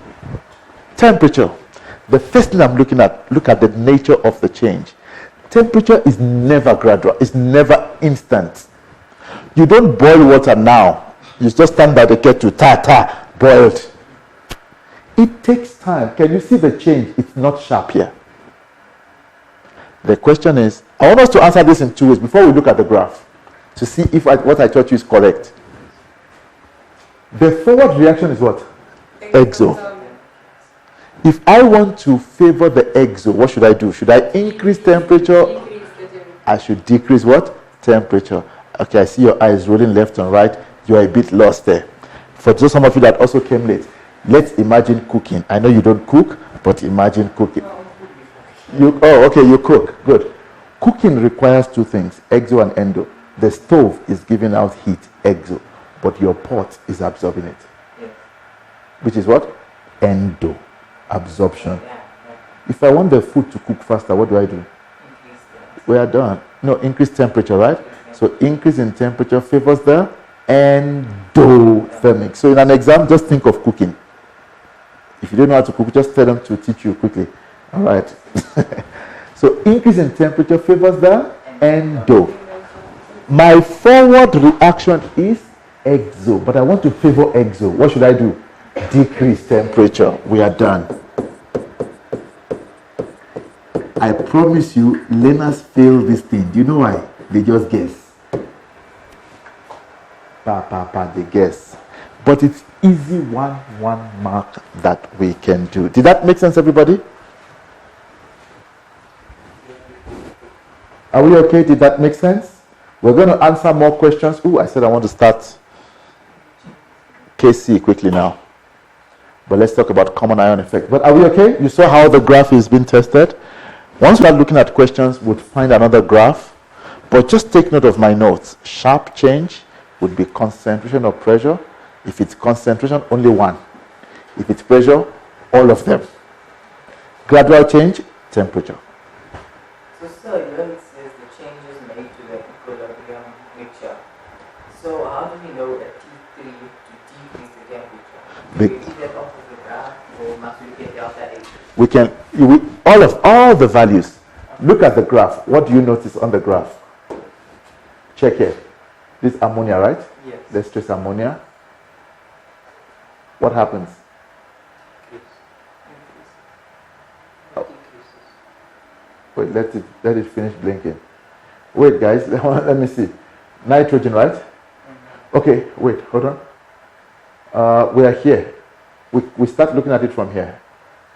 temperature. The first thing I'm looking at, look at the nature of the change. Temperature is never gradual. It's never instant. You don't boil water now. You just stand by the kettle, boiled. It takes time. Can you see the change? It's not sharp here. The question is, I want us to answer this in 2 ways before we look at the graph to see if what I taught you is correct. The forward reaction is what? Exo. If I want to favor the exo, what should I do? Should I increase temperature? I should decrease what? Temperature. Okay, I see your eyes rolling left and right. You are a bit lost there. For those some of you that also came late, let's imagine cooking. I know you don't cook, but imagine cooking. You cook. Good. Cooking requires 2 things, exo and endo. The stove is giving out heat, exo, but your pot is absorbing it. Which is what? Endo. Absorption. If I want the food to cook faster, what do? We are done. No, increase temperature, right? So increase in temperature favors the endothermic. So in an exam, just think of cooking. If you don't know how to cook, just tell them to teach you quickly. All right. So increase in temperature favors the endo. My forward reaction is exo, but I want to favor exo. What should I do? Decrease temperature. We are done. I promise you, learners fail this thing. Do you know why? They just guess. They guess. But it's easy 1 mark that we can do. Did that make sense, everybody? Are we okay? Did that make sense? We're going to answer more questions. I said I want to start KC quickly now. But let's talk about common ion effect. But are we okay? You saw how the graph is being tested. Once we are looking at questions, we'll find another graph. But just take note of my notes. Sharp change would be concentration or pressure. If it's concentration, only 1. If it's pressure, all of them. Gradual change, temperature. So, sir, here it says the change is made to the equilibrium mixture. So, how do we know at T3 to decrease the temperature? Do we get off of the graph, or must we get delta H? We can, all the values. Look at the graph. What do you notice on the graph? Check here. This ammonia, right? Yes. Let's trace ammonia. What happens? Oh. Wait, let it finish blinking. Wait, guys, let me see. Nitrogen, right? Okay, wait, hold on. We are here. we start looking at it from here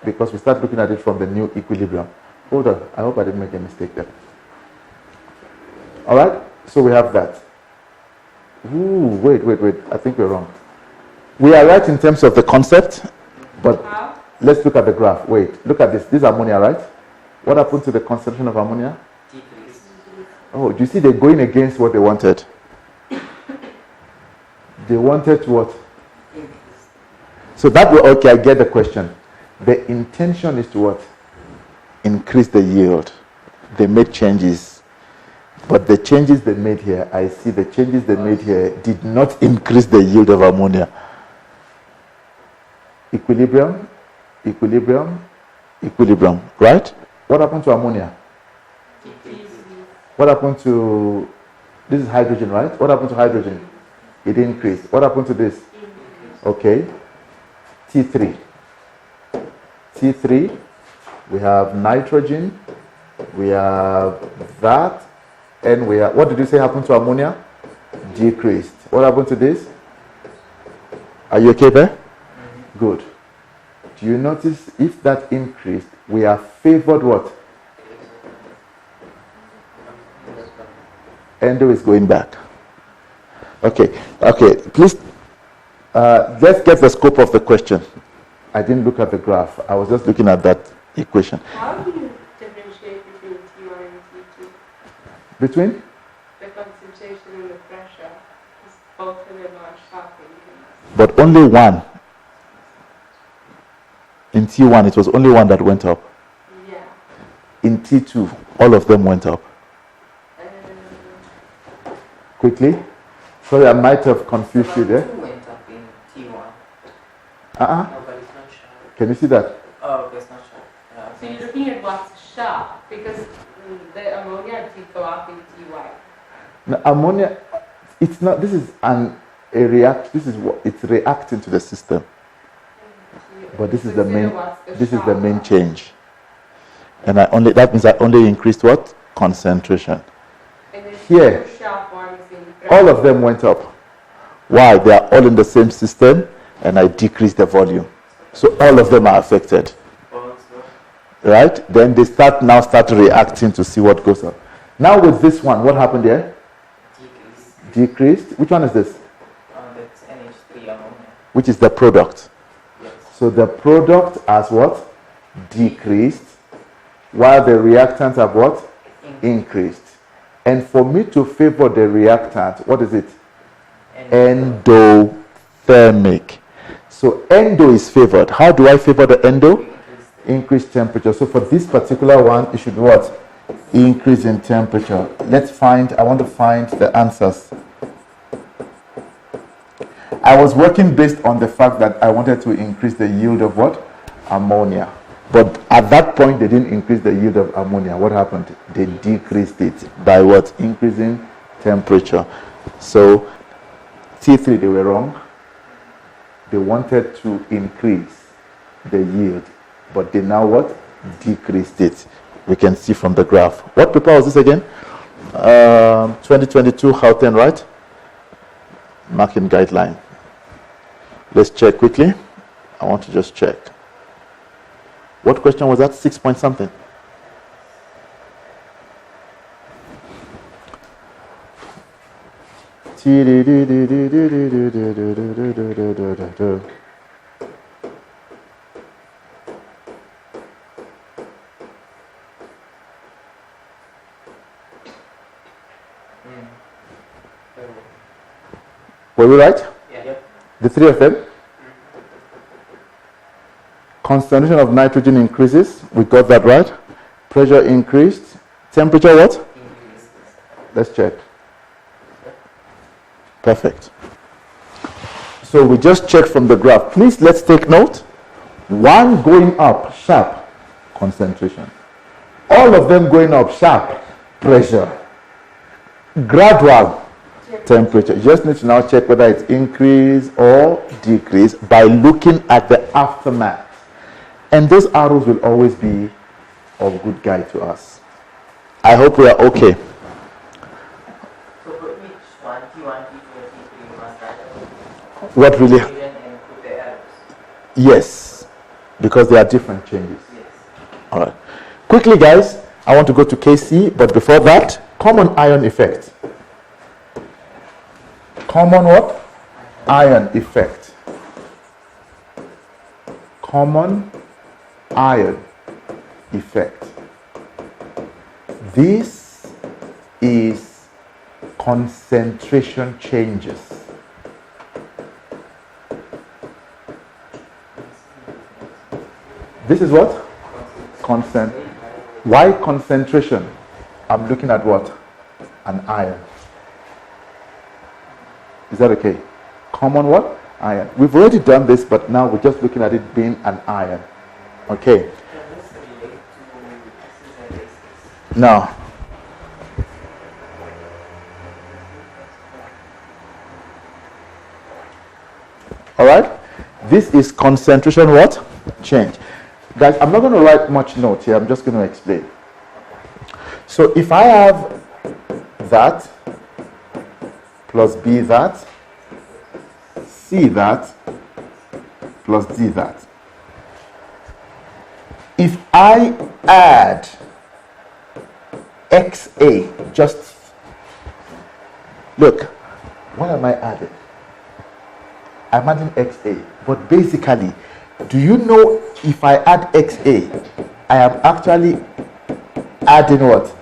because we start looking at it from the new equilibrium. Hold on, I hope I didn't make a mistake there. All right, so we have that. Ooh, wait, I think we're wrong. We are right in terms of the concept, but let's look at the graph. Wait, look at this. This is ammonia, right? What happened to the concentration of ammonia? Decrease. Oh, do you see they're going against what they wanted? They wanted what? Increase. So that way, okay, I get the question. The intention is to what? Increase the yield. They made changes. But the changes they made here, I see the changes they made here did not increase the yield of ammonia. Equilibrium, right? What happened to ammonia? Decrease. What happened to, this is hydrogen, right? What happened to hydrogen? It increased. What happened to this? Okay. T3, we have nitrogen, we have that, and we have, what did you say happened to ammonia? Decreased. What happened to this? Are you okay there? Good. Do you notice if that increased, we are favored what? Endo is going back. Okay, please, let's get the scope of the question. I didn't look at the graph. I was just looking at that equation. How do you differentiate between T1 and T2? Between? The concentration and the pressure. Because both of them are sharpening. But only one. In T1, it was only one that went up. Yeah. In T2, all of them went up. Quickly. Sorry, I might have confused you there. Two went up in T1. Uh-uh. No, but it's not sharp. Can you see that? Oh, okay, it's not sharp. So you're looking at what's sharp because the ammonia did go up in Ty. Now, ammonia, it's not, this is this is what, it's reacting to the system. But this is the main change. And that means I only increased what? Concentration. And then Here, two sharp ones in pressure. all of them went up. Why? They are all in the same system, and I decreased the volume. So all of them are affected. Right? Then they start reacting to see what goes up. Now with this one, what happened there? Decreased. Which one is this? That's NH3 ammonia. Which is the product. Yes. So the product has what? Decreased, while the reactants have what? Increased. And for me to favor the reactant, what is it? Endothermic. So endo is favored. How do I favor the endo? Increased temperature. So for this particular one, it should be what? Increase in temperature. I want to find the answers. I was working based on the fact that I wanted to increase the yield of what? Ammonia. But at that point, they didn't increase the yield of ammonia. What happened? They decreased it by what? Increasing temperature. So T3, they were wrong. They wanted to increase the yield, but they now what? Decreased it. We can see from the graph. What paper was this again? 2022 Houghton, right? Marking guideline. Let's check quickly. I want to just check. What question was that? 6 point something. Were we right? Yeah. The three of them? Concentration of nitrogen increases. We got that right. Pressure increased. Temperature what? Increase. Let's check. Perfect. So we just checked from the graph. Please let's take note. One going up, sharp, concentration. All of them going up, sharp, pressure. Gradual, temperature. You just need to now check whether it's increase or decrease by looking at the aftermath. And those arrows will always be of good guide to us. I hope we are okay. So put which one, T1, T2, T3 must add? What really? And put the arrows. Yes, because there are different changes. Yes. All right. Quickly, guys, I want to go to KC, but before that, common ion effect. Common what? Ion effect. Common ion effect. This is concentration changes. This is what? Why concentration? I'm looking at what? An ion. Is that okay? Common what? Ion. We've already done this, but now we're just looking at it being an ion. Okay. Now, all right. This is concentration what? Change. Guys, I'm not going to write much notes here. I'm just going to explain. So if I have that plus B that, C that, plus D that. If I add XA, just look, what am I adding? I'm adding XA, but basically, do you know if I add XA, I am actually adding what?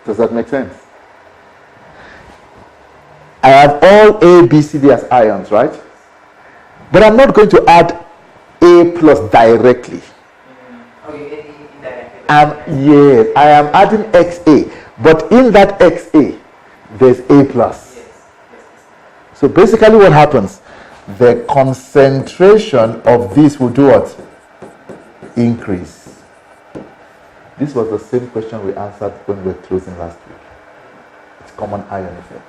Does that make sense? I have all A, B, C, D as ions, right? But I'm not going to add A plus directly. Oh, you get indirectly. Yes, I am adding XA, but in that XA, there's A plus. So basically what happens? The concentration of this will do what? Increase. This was the same question we answered when we were closing last week. It's common ion effect.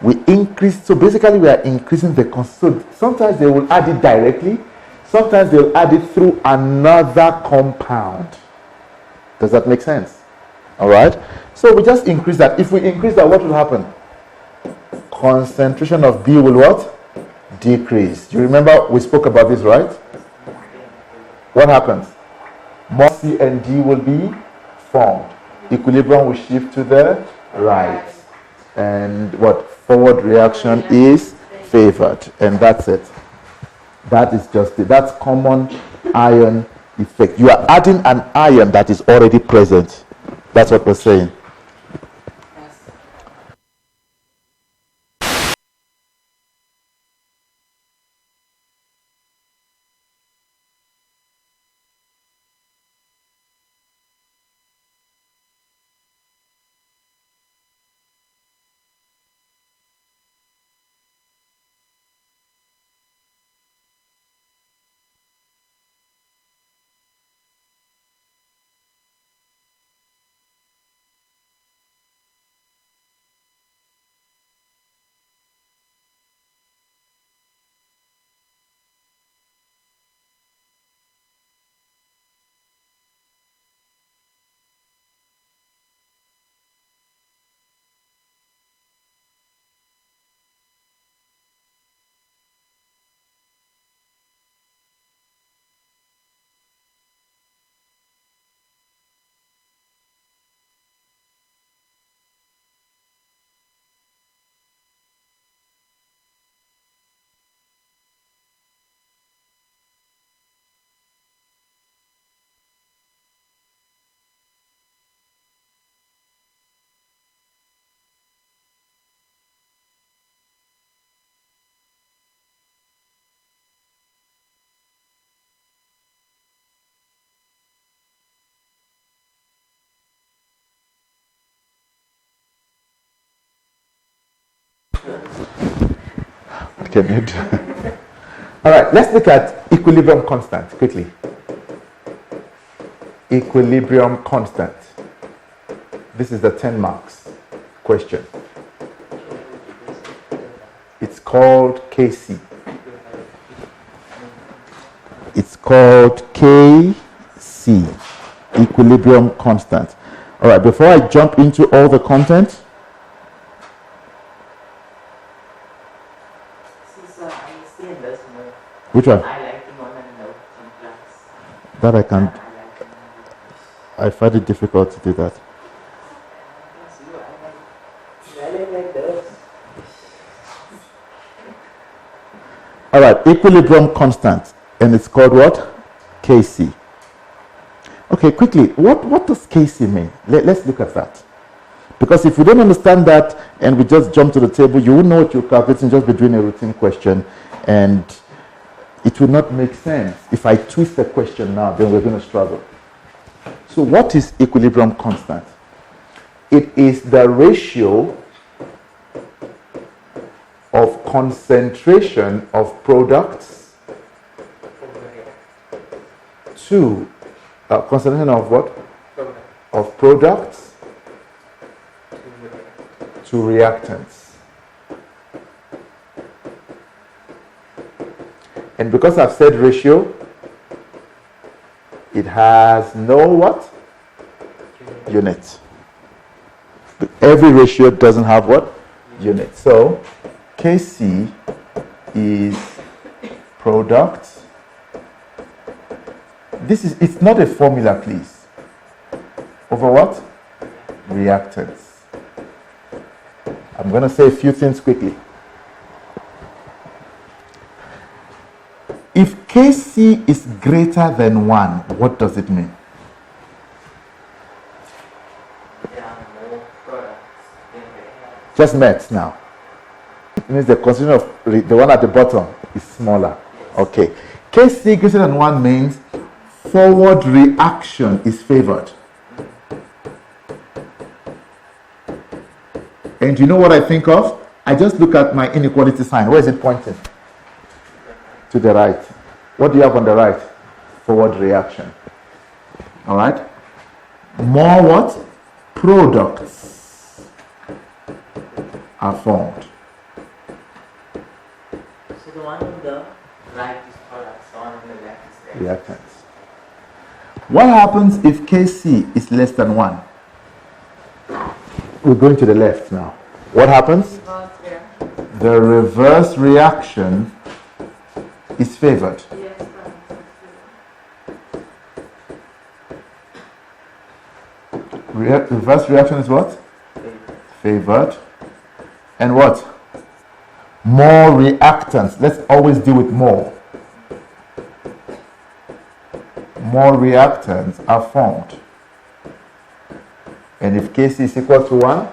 We increase, so basically we are increasing the concentration. Sometimes they will add it directly, sometimes they'll add it through another compound. Does that make sense? All right? So we just increase that. If we increase that, what will happen? Concentration of B will what? Decrease. You remember we spoke about this, right? What happens? More C and D will be formed. Equilibrium will shift to the right. And what? Forward reaction is favored. And that's it. That is just it. That's common ion effect. You are adding an ion that is already present. That's what we're saying. Can you do? All right, let's look at equilibrium constant quickly. Equilibrium constant. This is the 10 marks question. It's called KC. It's called KC, equilibrium constant. All right, before I jump into all the content, Which one? Highlighting on a note in class. That I can't. Highlighting on I find it difficult to do that. like this. All right, equilibrium constant, and it's called what? Kc. Okay, quickly, what does Kc mean? Let's look at that. Because if you don't understand that and we just jump to the table, you won't know what you're calculating, just be doing a routine question, and it will not make sense. If I twist the question now, then we're going to struggle. So what is equilibrium constant? It is the ratio of concentration of products to concentration of what? Of products to reactants. And because I've said ratio, it has no what? Unit. Every ratio doesn't have what? Unit. So Kc is product. It's not a formula, please. Over what? Reactants. I'm going to say a few things quickly. If Kc is greater than 1, what does it mean? There are more products in there. Just met now. It means the concentration of the one at the bottom is smaller. Okay. Kc greater than 1 means forward reaction is favored. And you know what I think of? I just look at my inequality sign. Where is it pointing? To the right. What do you have on the right? Forward reaction. All right? More what? Products are formed. So the one on the right is products, the one on the left is Reactants. What happens if Kc is less than 1? We're going to the left now. What happens? The reverse reaction is favored. Reverse reaction is what? Favored. And what? More reactants. Let's always deal with more. More reactants are formed. And if Kc is equal to 1,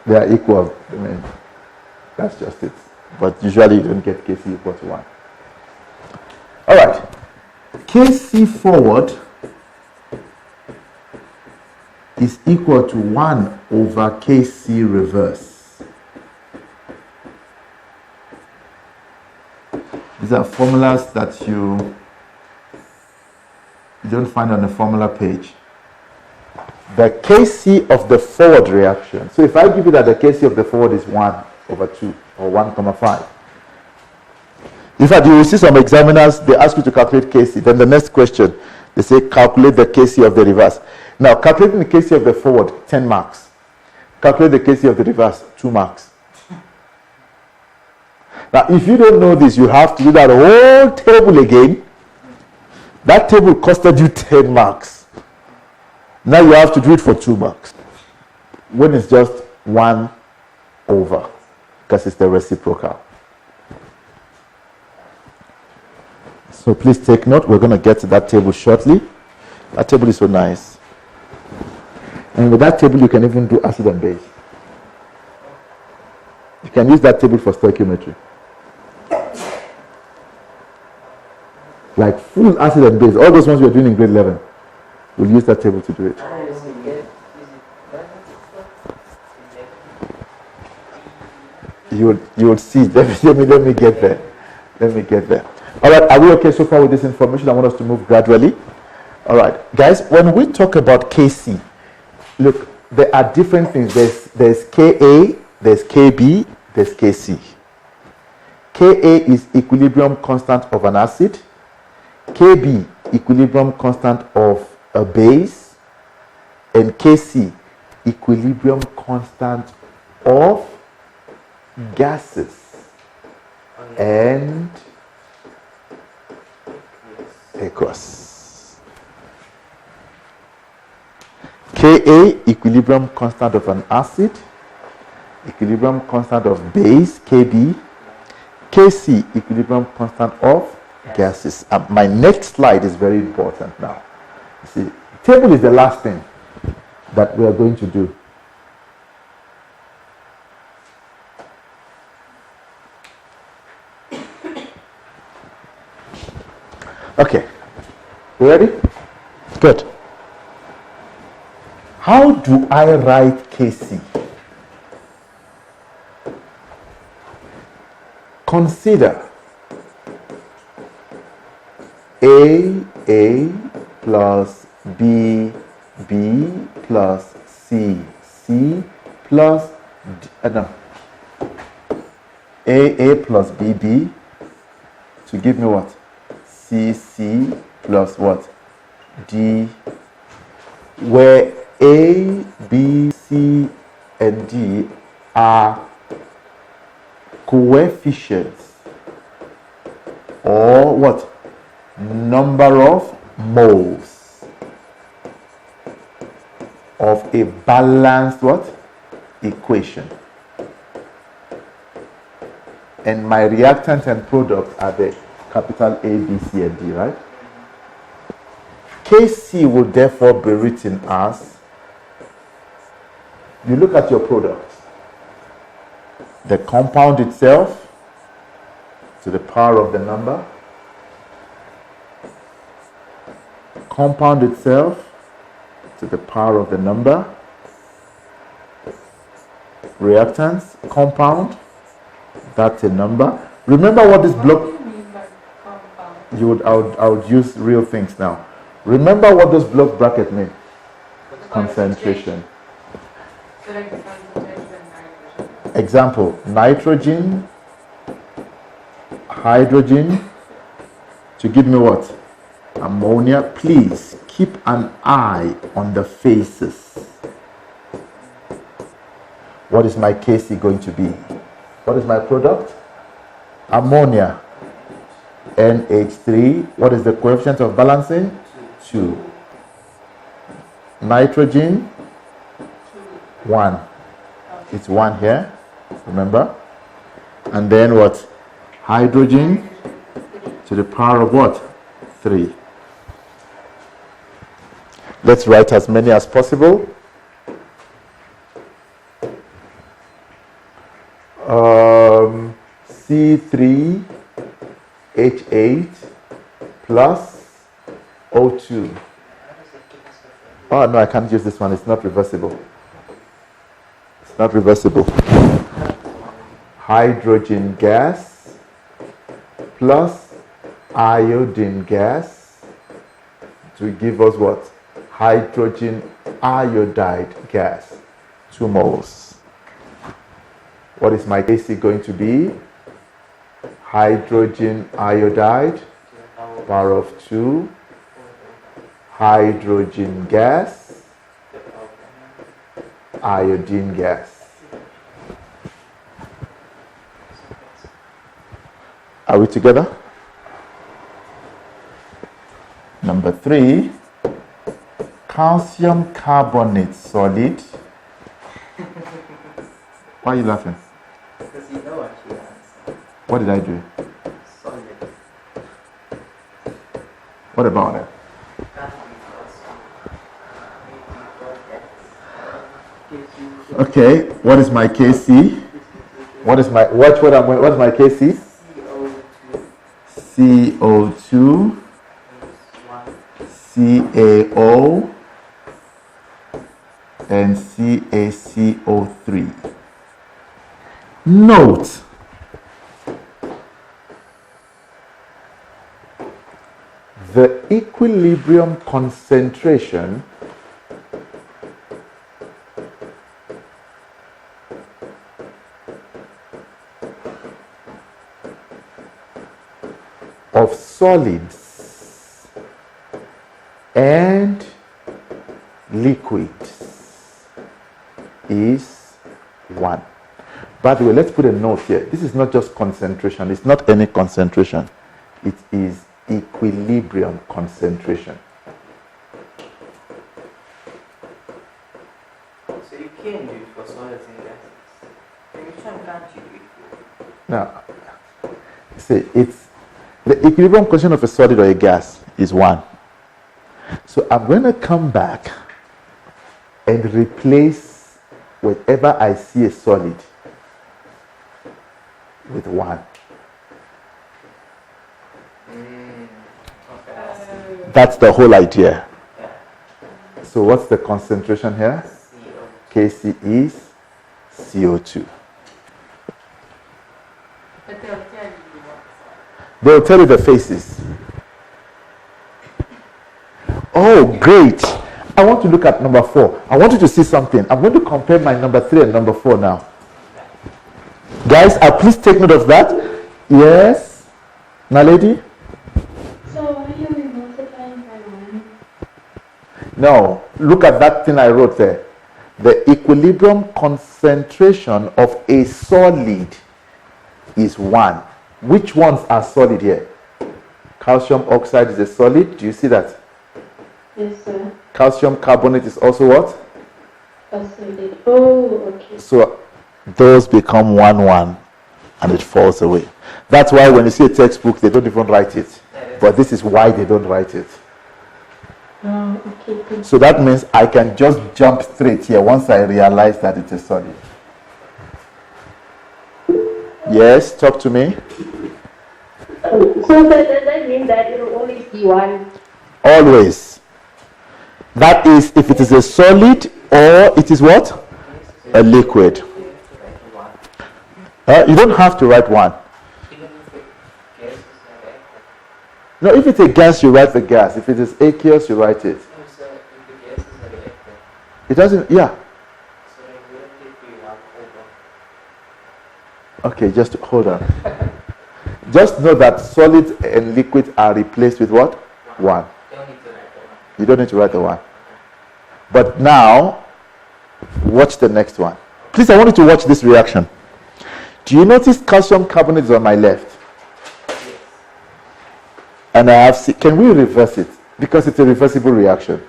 they are equal. I mean, that's just it. But usually you don't get Kc equal to 1. All right. Kc forward is equal to 1 over Kc reverse. These are formulas that you don't find on the formula page. The Kc of the forward reaction. So if I give you that the Kc of the forward is 1 over 2 or 1,5. In fact, you will see some examiners, they ask you to calculate Kc. Then the next question, they say calculate the Kc of the reverse. Now, calculating the Kc of the forward, 10 marks. Calculate the Kc of the reverse, 2 marks. Now, if you don't know this, you have to do that whole table again. That table costed you 10 marks. Now you have to do it for 2 marks. When it's just 1 over, because it's the reciprocal. So please take note. We're going to get to that table shortly. That table is so nice. And with that table, you can even do acid and base. You can use that table for stoichiometry. Like full acid and base. All those ones we are doing in grade 11. We'll use that table to do it. You will see. Let me get there. Let me get there. All right. Are we okay so far with this information? I want us to move gradually. All right, guys. When we talk about Kc, look, there are different things. There's Ka, there's Kb, there's Kc. Ka is equilibrium constant of an acid. Kb, equilibrium constant of a base. And Kc, equilibrium constant of gases. and Yes. aqueous. Ka, equilibrium constant of an acid, equilibrium constant of base, Kb, Kc, equilibrium constant of gases. My next slide is very important now. You see, table is the last thing that we are going to do. Okay, you ready? Good. How do I write Kc? Consider A plus B plus C plus A plus B to give me what? C plus what? D, where A, B, C, and D are coefficients or what? Number of moles of a balanced what? Equation. And my reactant and product are the capital A, B, C, and D, right? Kc will therefore be written as, you look at your product, the compound itself to the power of the number, compound itself to the power of the number, reactants, compound, that's a number. Remember what this block, What do you mean by compound? I would use real things now. Remember what those block bracket mean? Concentration. So like the concentration of nitrogen. Example, nitrogen, hydrogen, to give me what? Ammonia. Please keep an eye on the faces. What is my Kc going to be? What is my product? Ammonia. NH3. What is the coefficient of balancing? 2. Nitrogen, 1. It's 1 here, remember? And then what? Hydrogen to the power of what? 3. Let's write as many as possible. C3H8 plus O2. Oh no, I can't use this one. It's not reversible. It's not reversible. Hydrogen gas plus iodine gas to give us what? Hydrogen iodide gas. 2 moles. What is my Kc going to be? Hydrogen iodide, power of 2. Hydrogen gas, iodine gas. Are we together? Number 3, calcium carbonate solid. Why are you laughing? Because you know what she answered. What did I do? Solid. What about it? Can't be possible. Maybe for that. Okay, what is my Kc? What is my what's my Kc? CO2, CaO, and CaCO3. Note, the equilibrium concentration of solids and liquids is 1. By the way, let's put a note here. This is not just concentration. It's not any concentration. It is equilibrium concentration. So you can do it for solids and gases. Then which one can't you do it for? Now, see, it's the equilibrium concentration of a solid or a gas is 1. So I'm going to come back and replace whenever I see a solid with 1. Okay. That's the whole idea. So what's the concentration here? Kc is CO2. But they'll tell you what. They'll tell you the faces. Oh, great. I want to look at number 4. I want you to see something. I'm going to compare my number 3 and number 4 now. Guys, please take note of that. Yes? Now, lady? So why are we multiplying by 1? No. Look at that thing I wrote there. The equilibrium concentration of a solid is 1. Which ones are solid here? Calcium oxide is a solid. Do you see that? Yes, sir. Calcium carbonate is also what? A solid. Oh, okay. So those become 1, 1, and it falls away. That's why when you see a textbook, they don't even write it. But this is why they don't write it. Oh, okay. Good. So that means I can just jump straight here once I realize that it's a solid. Yes, talk to me. So does that mean that it will always be 1? Always. That is if it is a solid or it is what? A liquid. You don't have to write 1. No, if it's a gas, you write the gas. If it is aqueous, you write it. It doesn't, yeah. Okay, just hold on. Just know that solids and liquids are replaced with what? 1. You don't need to write the 1. But now, watch the next one. Please, I want you to watch this reaction. Do you notice calcium carbonate is on my left? And I have can we reverse it? Because it's a reversible reaction.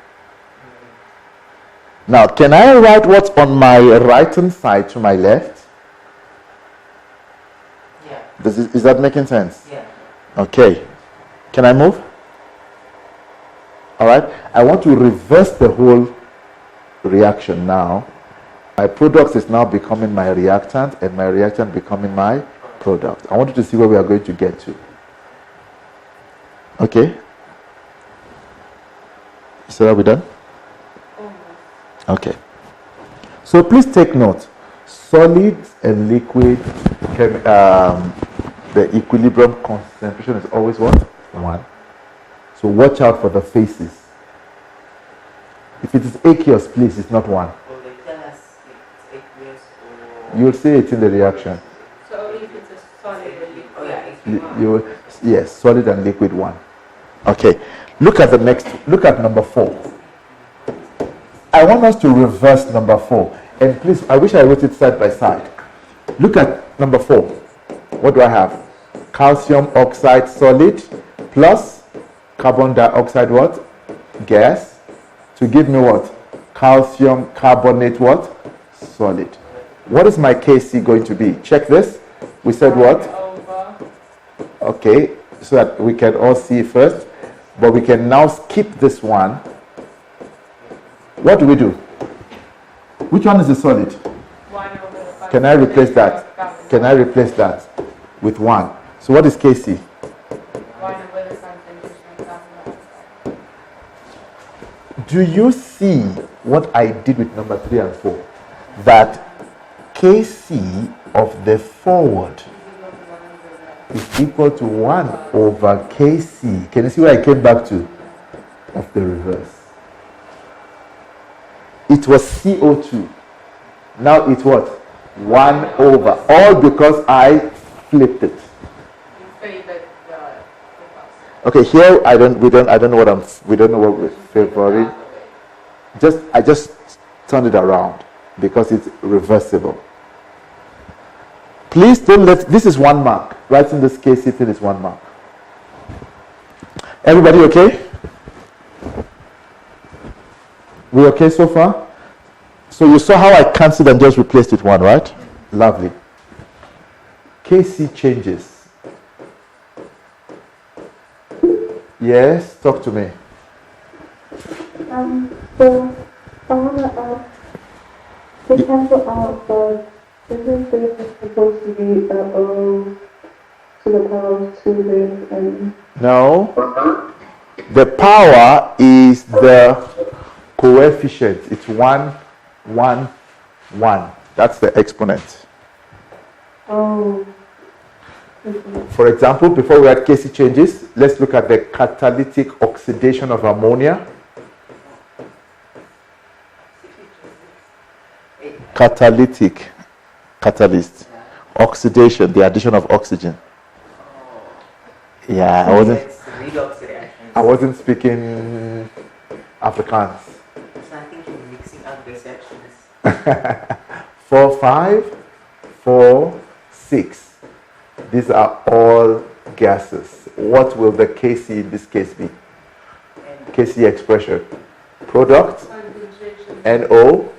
Now, can I write what's on my right-hand side to my left? Yeah. Is that making sense? Yeah. Okay. Can I move? All right. I want to reverse the whole reaction now. My product is now becoming my reactant, and my reactant becoming my product. I want you to see where we are going to get to. Okay? So are we done? Okay. So please take note. Solids and liquid, the equilibrium concentration is always what? 1. So watch out for the faces. If it is aqueous, please, it's not 1. You'll see it in the reaction. So if it's a solid or liquid, Yes, solid and liquid 1. Okay. Look at number 4. I want us to reverse number 4. And please, I wish I wrote it side by side. Look at number 4. What do I have? Calcium oxide solid plus carbon dioxide what? Gas. To give me what? Calcium carbonate what? Solid. What is my Kc going to be? Check this. We said what? over. Okay, so that we can all see first. But we can now skip this one. What do we do? Which one is the solid? 1 over the Can I replace that? concentration of Can I replace that with 1? So what is Kc? 1 over the concentration of carbon dioxide. Do you see what I did with number 3 and 4? That Kc of the forward is equal to 1 over Kc. Can you see where I came back to? Of the reverse. It was CO2. Now it's what? 1 over. All because I flipped it. You favored the Okay, here I don't know we don't know what we're favoring. I just turned it around because it's reversible. Please don't let, this is 1 mark. Writing this Kc thing is 1 mark. Everybody okay? We okay so far? So you saw how I cancelled and just replaced it 1, right? Lovely. Kc changes. Yes, talk to me. So I want to ask, the cancel out isn't this supposed to be O to the power of 2 base and No. The power is the coefficient. It's 1, 1, 1. That's the exponent. oh, For example, before we add Kc changes, let's look at the catalytic oxidation of ammonia. Catalyst, oxidation, the addition of oxygen. Yeah, It's redox reaction. I wasn't speaking Afrikaans. So I think you're mixing up the sections. 4, 5, 4, 6. These are all gases. What will the Kc in this case be? Kc expression. Product, Concentration. NO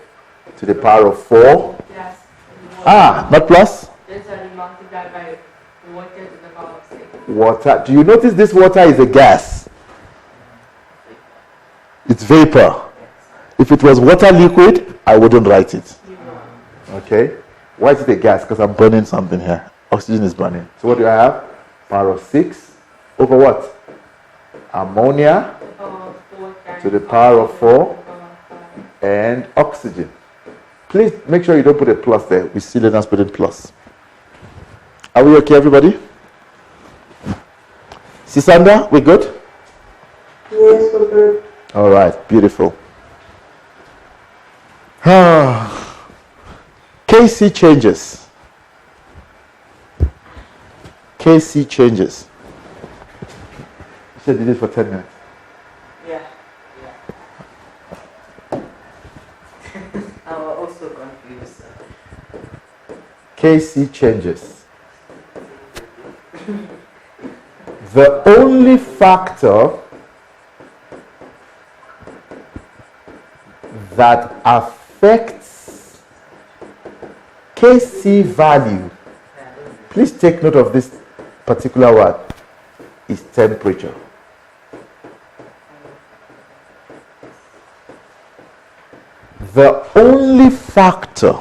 to the power of 4. Gas. Ah, not plus? Then shall be multiplied by water to the power of 6. Water. Do you notice this water is a gas? It's vapor. If it was water liquid, I wouldn't write it. Okay? Why is it a gas? Because I'm burning something here. Oxygen is burning. So what do I have? Power of 6 over what? Ammonia to the power of 4 and oxygen. Please make sure you don't put a plus there. We see learners put in plus. Are we okay, everybody? Sisanda, we good? Yes, we're good. All right, beautiful. Kc changes. Kc changes. You said you did it for 10 minutes. Yeah. I was also confused. Kc changes. The only factor that affects Kc value, please take note of this particular word, is temperature. The only factor.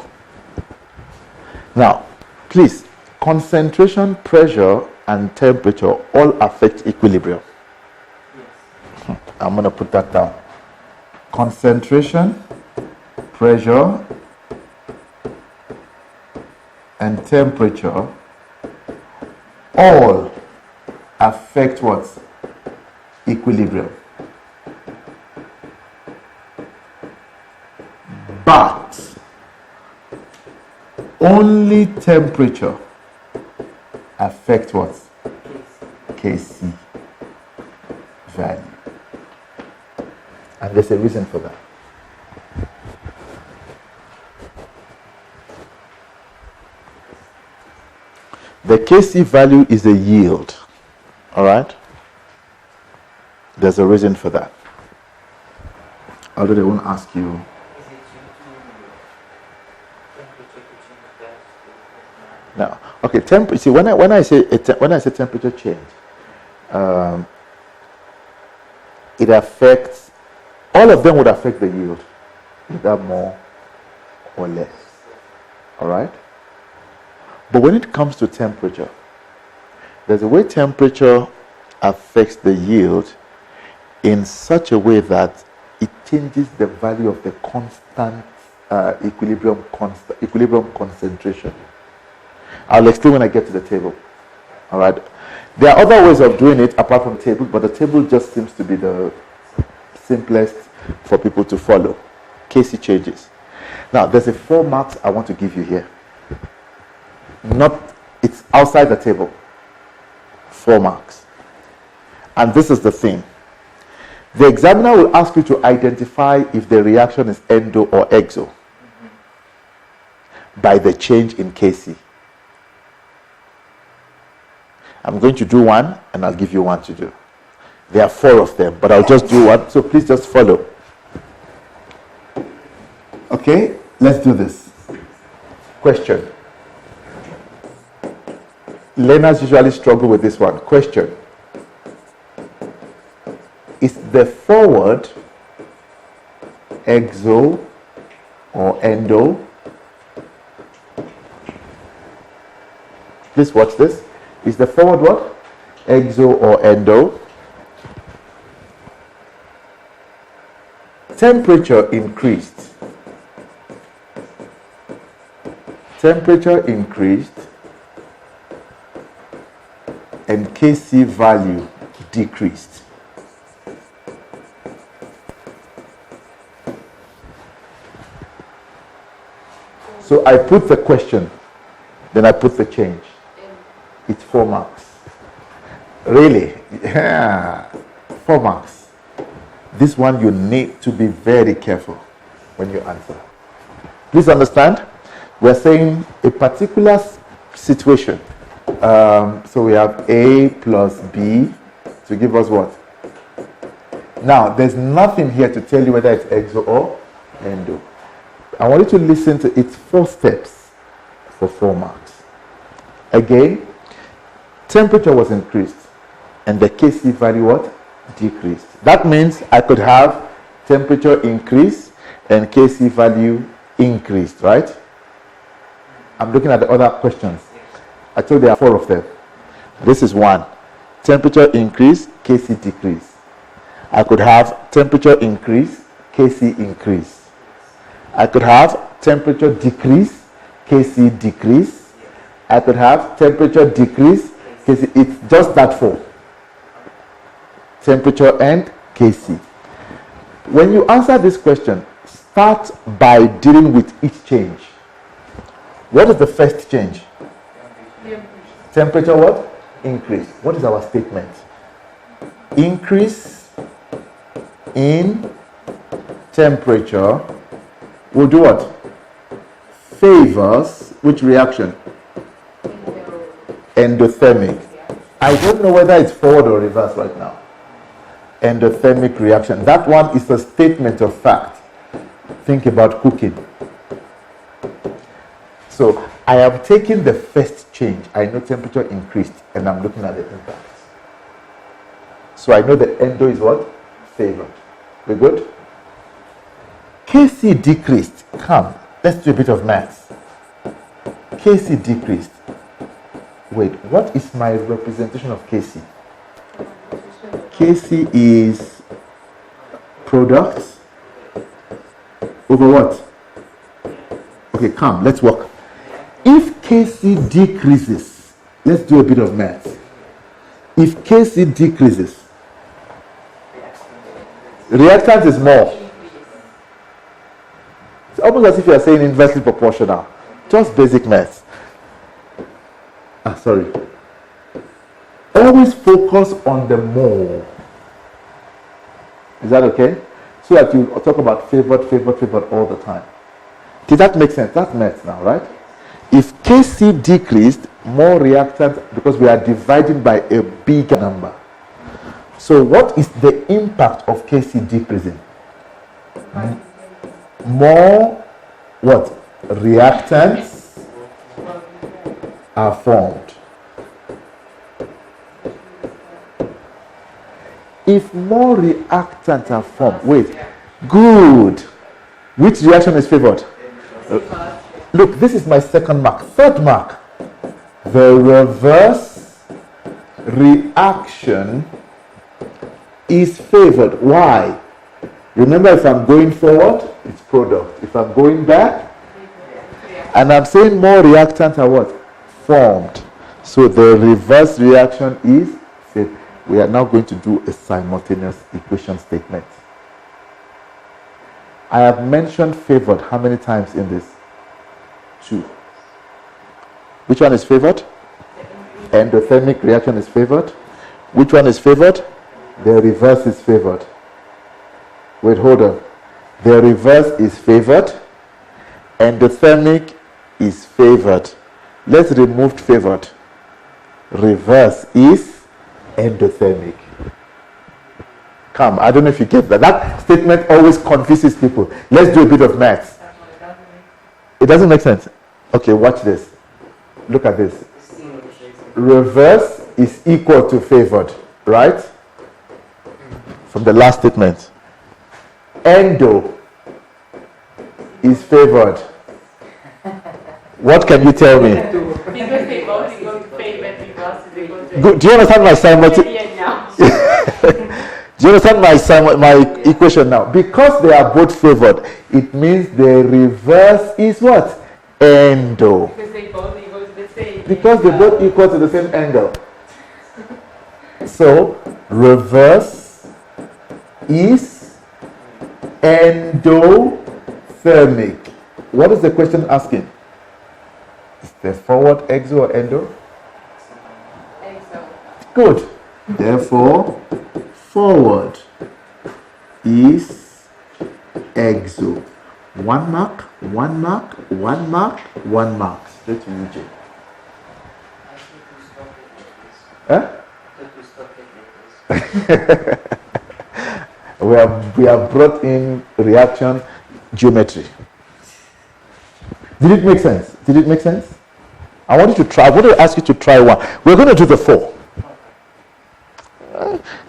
Now, please, concentration, pressure, and temperature all affect equilibrium. I'm going to put that down. Concentration, pressure, and temperature all affect what? Equilibrium. But only temperature affects what? Kc value. And there's a reason for that. The Kc value is a yield. All right? There's a reason for that. Although they won't ask you. Is it due to temperature to change gas? No. Okay, temperature. See, when I say temperature change, it affects, all of them would affect the yield, either more or less. All right? But when it comes to temperature, there's a way temperature affects the yield in such a way that it changes the value of the constant equilibrium concentration. I'll explain when I get to the table. All right. There are other ways of doing it apart from table, but the table just seems to be the simplest for people to follow. Kc changes. Now, there's a 4 marks I want to give you here. It's outside the table. 4 marks. And this is the thing. The examiner will ask you to identify if the reaction is endo or exo by the change in Kc. I'm going to do one, and I'll give you one to do. There are 4 of them, but I'll just do one, so please just follow. Okay, let's do this. Question. Learners usually struggle with this one. Question. Is the forward exo or endo? Please watch this. Is the forward what? Exo or endo? Temperature increased. Temperature increased and Kc value decreased. So I put the question, then I put the change. It's 4 marks. Really? Yeah. 4 marks. This one you need to be very careful when you answer. Please understand, we're saying a particular situation. So we have A plus B to give us what? Now, there's nothing here to tell you whether it's exo or endo. I want you to listen to its 4 steps for 4 marks. Again, temperature was increased and the Kc value what? Decreased. That means I could have temperature increase and Kc value increased, right? I'm looking at the other questions. I told you there are 4 of them. This is 1. Temperature increase, Kc decrease. I could have temperature increase, Kc increase. I could have temperature decrease, Kc decrease. I could have temperature decrease, Kc. It's just that 4. Temperature and Kc. When you answer this question, start by dealing with each change. What is the first change? Temperature what? Increase. What is our statement? Increase in temperature will do what? Favors which reaction? Endothermic. I don't know whether it's forward or reverse right now. Endothermic reaction. That one is a statement of fact. Think about cooking. So I am taking the first change. I know temperature increased and I'm looking at the impact. So I know the endo is what? Favored. We good? Kc decreased. Come, let's do a bit of maths. Kc decreased. Wait, what is my representation of Kc? Kc is product over what? Okay, come, let's work. If Kc decreases, let's do a bit of maths. If Kc decreases, reactant is more. It's almost as if you are saying inversely proportional. Just basic maths. Sorry. Always focus on the mole. Is that okay? So that you talk about favored all the time. Did that make sense? That's maths now, right? If Kc decreased, more reactant, because we are dividing by a bigger number. So what is the impact of Kc decreasing? More what? Reactants are formed. If more reactants are formed, wait, good. Which reaction is favored? Look, this is my second mark. Third mark. The reverse reaction is favored. Why? Remember, if I'm going forward, it's product. If I'm going back, and I'm saying more reactants are what? Formed. So the reverse reaction is favored. We are now going to do a simultaneous equation statement. I have mentioned favored how many times in this? 2. Which one is favored? Endothermic reaction is favored. Which one is favored? The reverse is favored. Wait, hold on. The reverse is favored. Endothermic is favored. Let's remove favored. Reverse is endothermic. Come, I don't know if you get that. That statement always confuses people. Let's do a bit of maths. It doesn't make sense. Okay, watch this. Look at this. Reverse is equal to favored, right? From the last statement. Endo is favored. What can you tell me? Because they both equal to favored, reverse is equal to Do you understand my simultaneous? yeah, now. Do you understand my equation now? Because they are both favored, it means the reverse is what? Endo. Because they both equal to the same. Because they both equal to the same angle. So, reverse is endothermic. What is the question asking? Is the forward exo or endo? Exo. Good. Therefore, forward is exo. 1 mark, 1 mark, 1 mark, 1 mark. Straight to UJ. Huh? we have brought in reaction geometry. Did it make sense? Did it make sense? I want you to try. I want to ask you to try one. We're going to do the 4.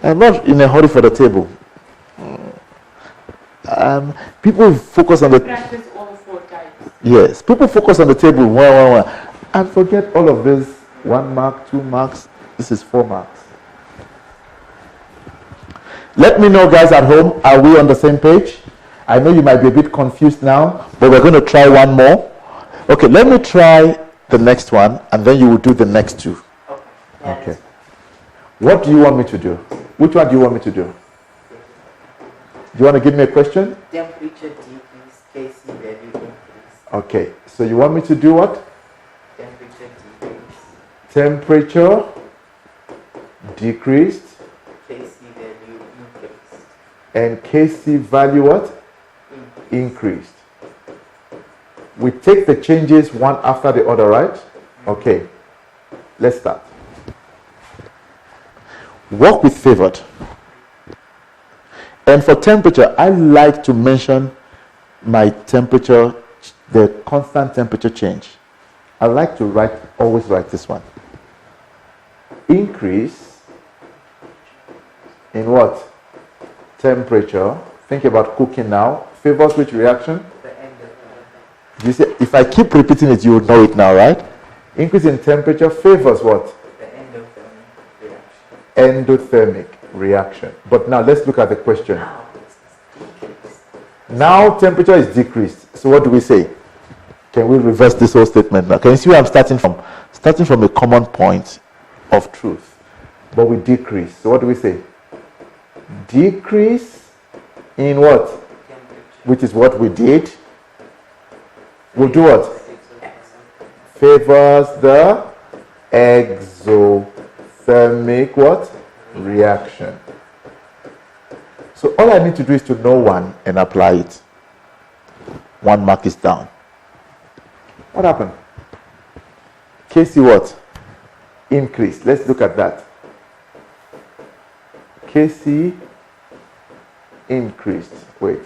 I'm not in a hurry for the table. People focus on the Practice all 4 types. yes. People focus on the table 1, 1, 1, and forget all of this. 1 mark, 2 marks. This is 4 marks. Let me know, guys at home. Are we on the same page? I know you might be a bit confused now, but we're going to try one more. Okay, let me try the next one, and then you will do the next 2. Okay. What do you want me to do? Which one do you want me to do? Do you want to give me a question? Temperature decrease, Kc value increase. Okay, so you want me to do what? Temperature decrease, Temperature decreased Kc value increased. and Kc value what? Increased. We take the changes one after the other, right? Okay, let's start. Work with favored. And for temperature, I like to mention my temperature, the constant temperature change. I like to always write this one. Increase in what? Temperature. Think about cooking now. Favors which reaction? The end of You see, if I keep repeating it, you will know it now, right? Increase in temperature favors what? the endothermic reaction. Endothermic reaction. But now let's look at the question. Now it's decreased. Now temperature is decreased. So what do we say? Can we reverse this whole statement now? Can you see where I'm starting from? Starting from a common point of truth. But we decrease. So what do we say? Decrease in what? Temperature. Which is what we did. We'll do what? Favors the exothermic what? Reaction. So all I need to do is to know one and apply it. 1 mark is down. What happened? Kc what? Increased. Let's look at that. Kc increased. Wait.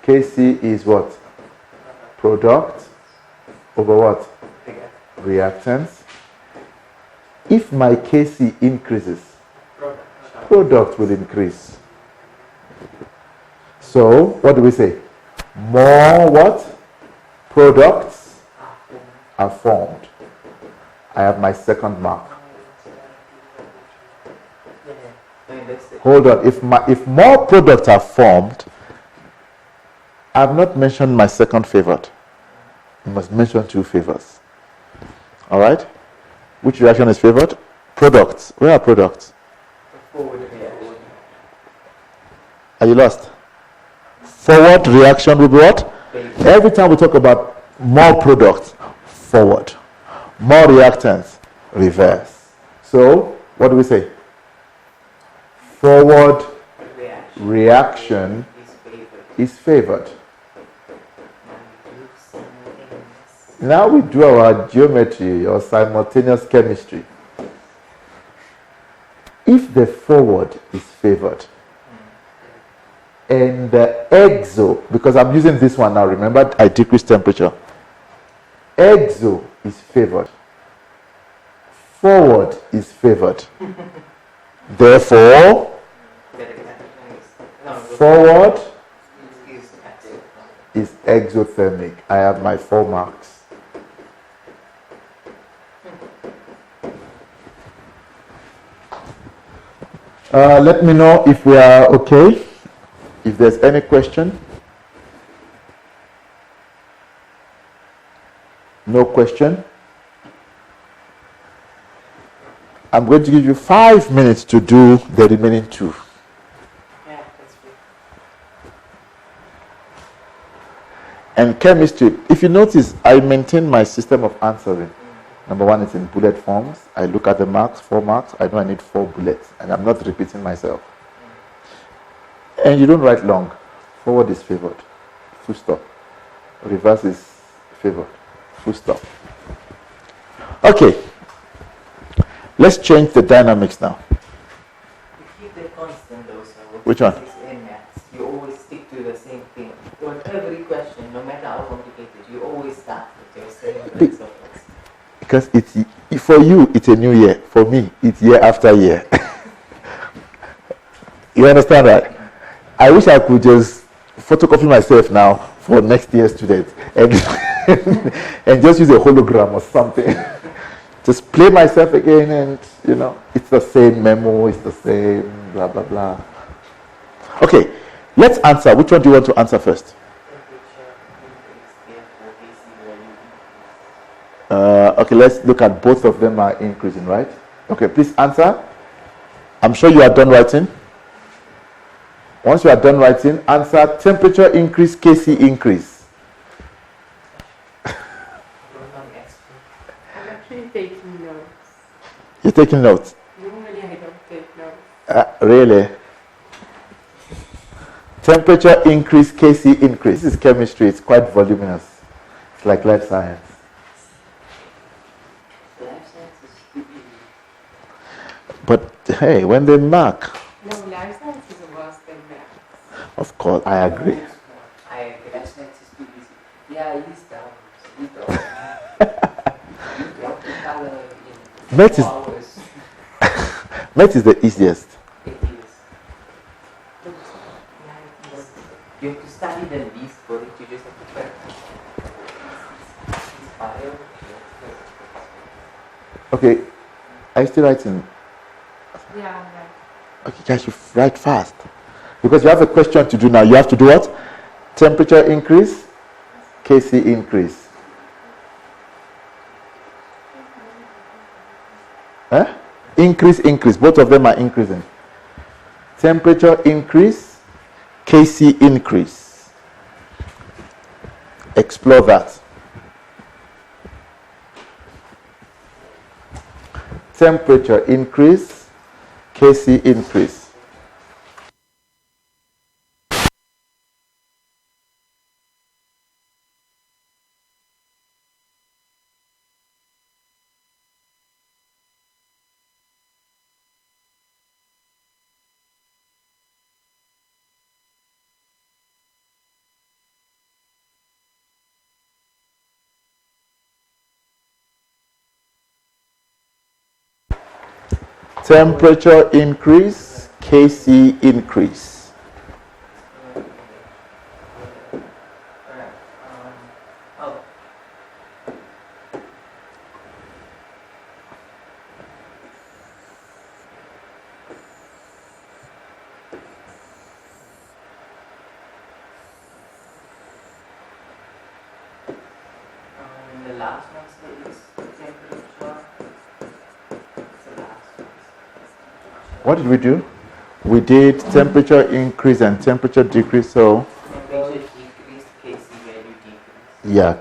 Kc is what? Product over what? Reactants. If my Kc increases, product will increase. So, what do we say? More what? Products are formed. I have my second mark. Hold on. If more products are formed, I have not mentioned my second favorite. You must mention 2 favors. All right? Which reaction is favored? Products. Where are products? Forward reaction. Are you lost? Forward reaction will be what? Every time we talk about more products, forward. More reactants, reverse. So, what do we say? Forward reaction is favored. Now we do our geometry or simultaneous chemistry. if the forward is favored and the exo, because I'm using this one now, remember I decrease temperature, exo is favored, forward is favored. Therefore, forward is exothermic. I have my 4 marks. Let me know if we are okay. If there's any question. No question. I'm going to give you 5 minutes to do the remaining 2. Yeah, that's good. And chemistry, if you notice, I maintain my system of answering. Number 1 is in bullet forms. I look at the marks, 4 marks. I know I need 4 bullets, and I'm not repeating myself. And you don't write long. Forward is favored. Full stop. Reverse is favored. Full stop. Okay. Let's change the dynamics now. You keep the constant though, sir. With Which one? physics and maths, you always stick to the same thing. On every question, no matter how complicated, you always start with your same principles. Because it's, for you, it's a new year. For me, it's year after year. You understand that? I wish I could just photocopy myself now for next year's students and, and just use a hologram or something. Just play myself again, and it's the same memo, it's the same blah blah blah. Okay, let's answer. Which one do you want to answer first? Okay, let's look at both of them are increasing, right? Okay, please answer. I'm sure you are done writing. Once you are done writing, answer temperature increase, Kc increase. I'm actually taking notes. You're taking notes? Normally I don't take notes. Really? Temperature increase, Kc increase. This is chemistry. It's quite voluminous. It's like life science. But hey, when they mark. No, life science is worse than math. Of course, I agree. I agree. Life science is too easy. Yeah, he's down. He's down. You have to color in Math 4 is, hours. math is the easiest. It is. Yeah, it is. You have to study the least for it. You just have to practice. It's bio. Okay, are you still writing? Yeah, right. Okay, guys, you write fast. Because you have a question to do now. You have to do what? Temperature increase, Kc increase. Increase, increase. Both of them are increasing. Temperature increase, Kc increase. Explore that. Temperature increase, Kc increase. Temperature increase, Kc increase. The last one is temperature. It's the last one. What did we do? We did temperature increase and temperature decrease, so Temperature decreased, Kc value decreased. yeah.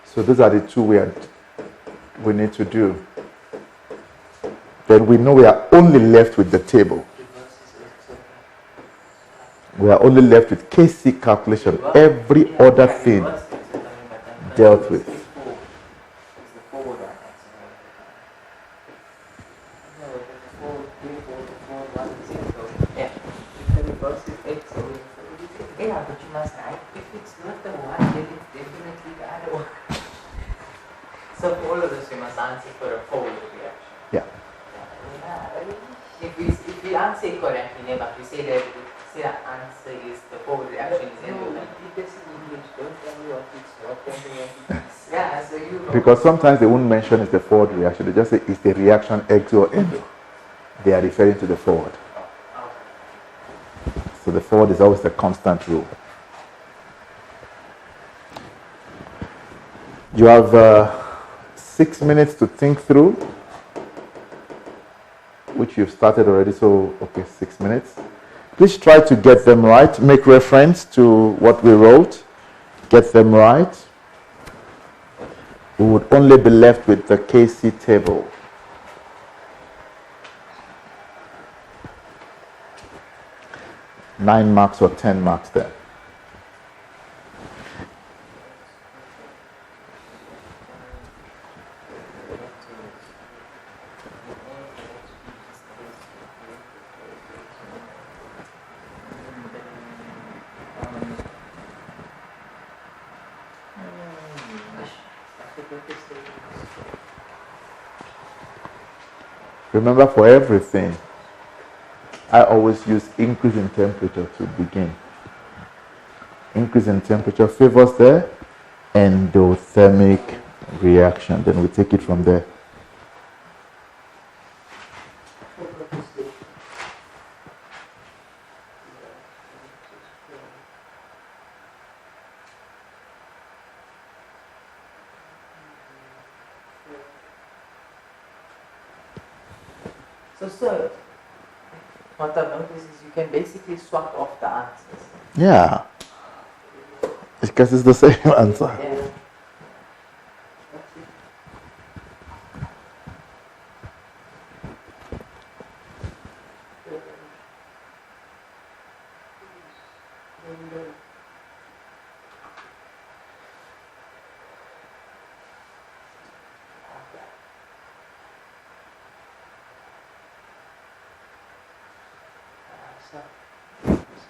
So those are the two we need to do. Then we know we are only left with the table. We are only left with Kc calculation. Every other thing dealt with. Yeah, but you must write. If it's not the one, then it's definitely the other one. So for all of this, we must answer for a forward reaction. Yeah. If we answer it correctly, then but we say that the answer is the forward reaction is endocyte. It is in English. Don't tell me what it's not. Tell me what it is. Yeah, so you know. Because sometimes they won't mention it's the forward reaction. They just say it's the reaction exo or endo. They are referring to the forward. So the forward is always the constant rule. You have 6 minutes to think through, which you've started already, so okay, 6 minutes. Please try to get them right. Make reference to what we wrote. Get them right. We would only be left with the KC table. Nine marks or 10 marks there. Remember, for everything, I always use increase in temperature to begin. Increase in temperature favors the endothermic reaction. Then we take it from there. So, sir, what I've noticed is you can basically swap off the answers. Yeah. Because it's the same answer. Yeah.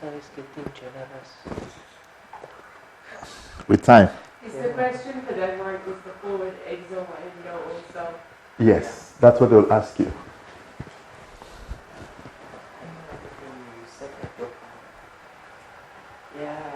Sir is getting generous. With time. Is the question for Denmark is the forward exo endo also? Yes, that's what they'll ask you. Yeah.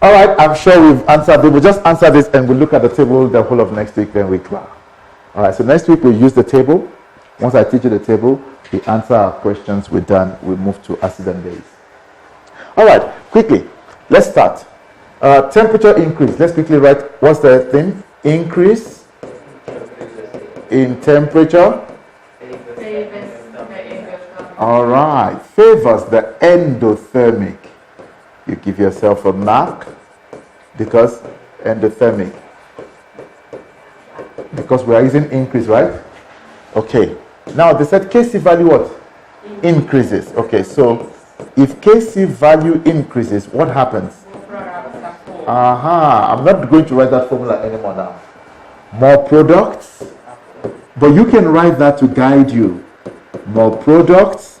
All right, I'm sure we've answered it. We'll just answer this and we'll look at the table the whole of next week, then we clear. All right, so next week we'll use the table. Once I teach you the table, we answer our questions, we're done, we move to acid and base. All right, quickly, let's start. Temperature increase. Let's quickly write, what's the thing? Increase in temperature. All right, favors the endothermic. You give yourself a mark because endothermic. Because we are using increase, right? Okay. Now they said Kc value what? Increases. Okay, so if Kc value increases, what happens? I'm not going to write that formula anymore now. More products, but you can write that to guide you. More products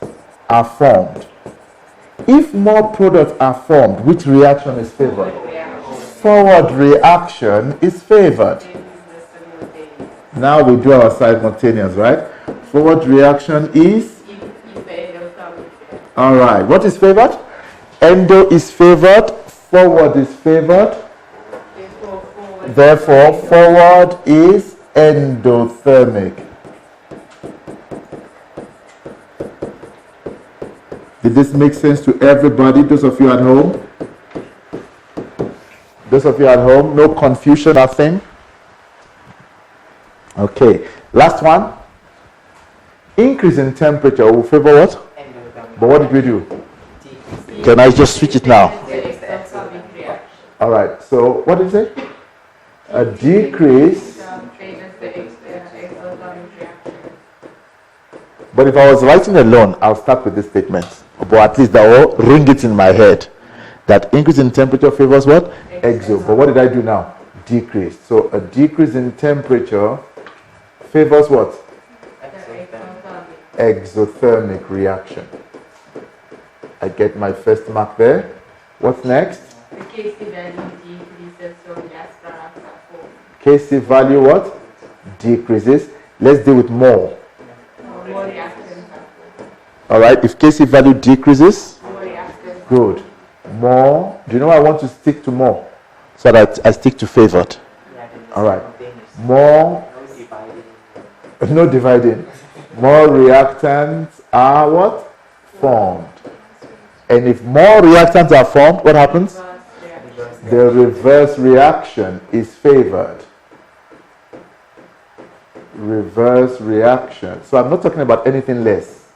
are formed. If more products are formed, which reaction is favored? Forward reaction is favored. Now we do our simultaneous, right? Forward reaction is? All right. What is favored? Endo is favored. Forward is favored. Therefore, forward is endothermic. Did this make sense to everybody? Those of you at home? Those of you at home? No confusion, nothing? Okay. Last one. Increase in temperature will favor what? But what did we do? Can I just switch it now? All right. So what is it? A decrease. But if I was writing alone, I'll start with this statement. But at least that will ring it in my head. That increase in temperature favors what? Exo. But what did I do now? Decrease. So a decrease in temperature favors what? Exothermic reaction. I get my first mark there. What's next? The Kc value decreases, so less products are formed. Kc value what? Decreases. Let's deal with more. More reactants are formed. All right. If Kc value decreases, More reactants. good. More. Do you know I want to stick to more? So that I stick to favored. All right. More. No dividing. More reactants are what? Formed. And if more reactants are formed, what happens? The reverse reaction is favored. Reverse reaction. So I'm not talking about anything less.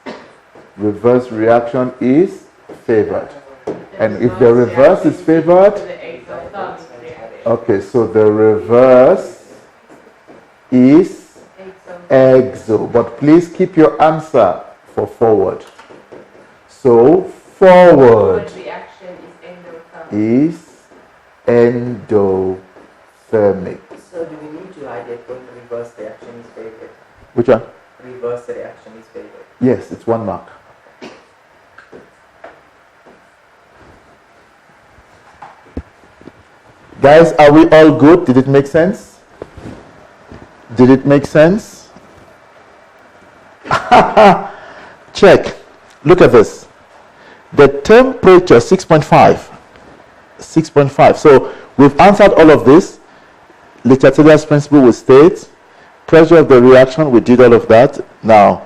Reverse reaction is favored. And if the reverse is favored, okay, so the reverse is exo. But please keep your answer for forward. So forward Reaction is endothermic. So do we need to hide it when reverse reaction is favored? Which one? Reverse reaction is favored. Yes, it's 1 mark. Guys, are we all good? Did it make sense? Did it make sense? Check. Look at this. The temperature 6.5. 6.5. So we've answered all of this. Le Chatelier's principle will state pressure of the reaction. We did all of that. Now,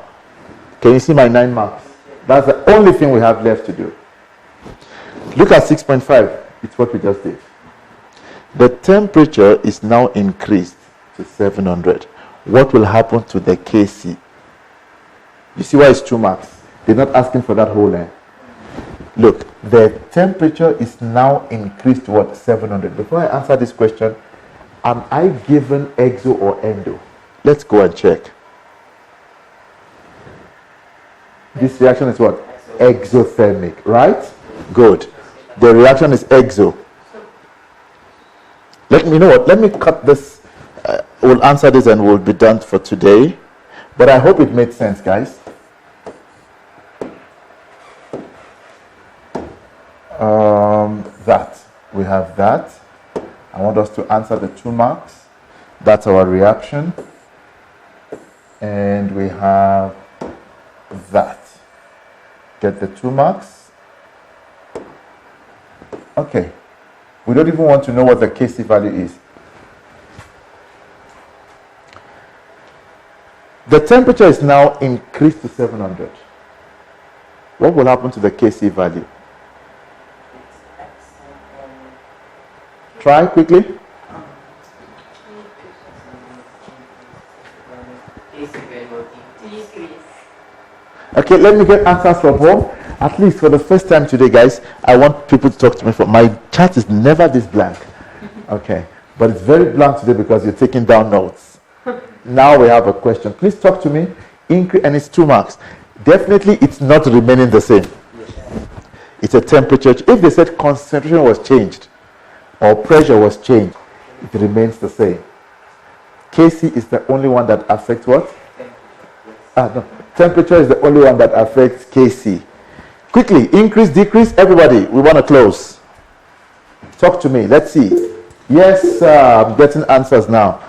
can you see my 9 marks? That's the only thing we have left to do. Look at 6.5. It's what we just did. The temperature is now increased to 700. What will happen to the Kc? You see why it's 2 marks? They're not asking for that whole line. Look, the temperature is now increased to what? 700. Before I answer this question, am I given exo or endo? Let's go and check. This reaction is what? Exothermic, right? Good. The reaction is exo. Let me cut this. We'll answer this and we'll be done for today. But I hope it made sense, guys. That. We have that. I want us to answer the 2 marks. That's our reaction. And we have that. Get the 2 marks. Okay. We don't even want to know what the Kc value is. The temperature is now increased to 700. What will happen to the Kc value? Try quickly. Okay, let me get answers from home. At least for the first time today, guys, I want people to talk to me. My chat is never this blank. Okay, but it's very blank today because you're taking down notes. Now we have a question. Please talk to me. And it's 2 marks. Definitely, it's not remaining the same. It's a temperature. If they said concentration was changed or pressure was changed, it remains the same. Kc is the only one that affects what? No. Temperature is the only one that affects Kc. Quickly, increase, decrease, everybody. We want to close. Talk to me. Let's see. Yes, I'm getting answers now.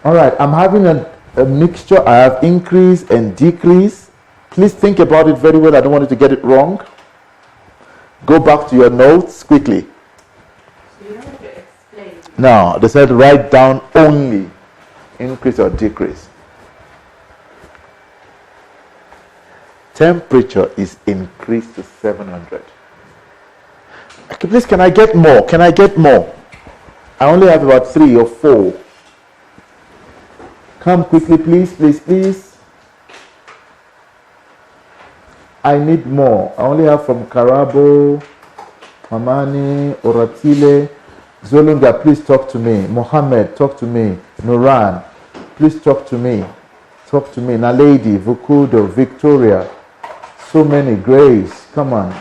All right, I'm having a mixture. I have increase and decrease. Please think about it very well. I don't want you to get it wrong. Go back to your notes quickly. So you don't have to explain. Now, they said write down only increase or decrease. Temperature is increased to 700. Okay, please, can I get more? Can I get more? I only have about 3 or 4. Come quickly, please, please, please. I need more. I only have from Karabo, Mamani, Oratile, Zolunga, please talk to me. Mohammed, talk to me. Nuran, please talk to me. Talk to me. Naledi, Vukudo, Victoria. So many. Grace, come on.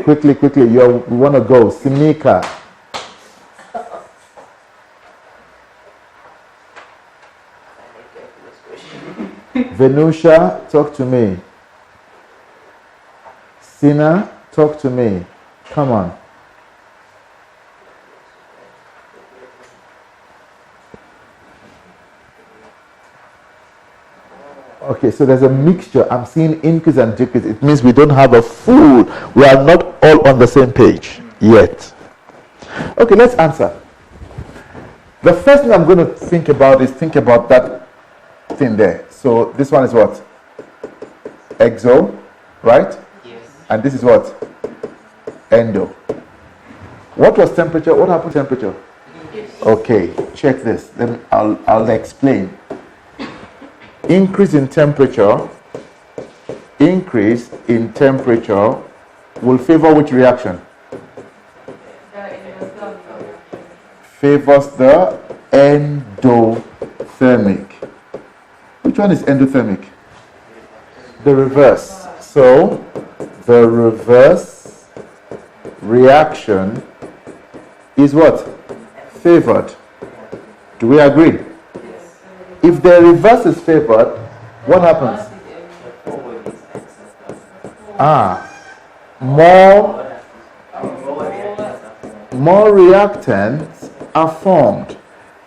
Quickly, quickly. We want to go. Simika. Venusha, talk to me. Sina, talk to me. Come on. Okay, so there's a mixture. I'm seeing increase and decrease. It means we don't have a full, we are not all on the same page yet. Okay, let's answer. The first thing I'm going to think about is think about that thing there. So this one is what? Exo, right? Yes. And this is what? Endo. What was temperature? What happened to temperature? Okay, check this. Then I'll explain. Increase in temperature will favor which reaction? Favors the endothermic. Which one is endothermic? The reverse. So the reverse reaction is what? Favored. Do we agree? If the reverse is favored, what happens? More reactants are formed.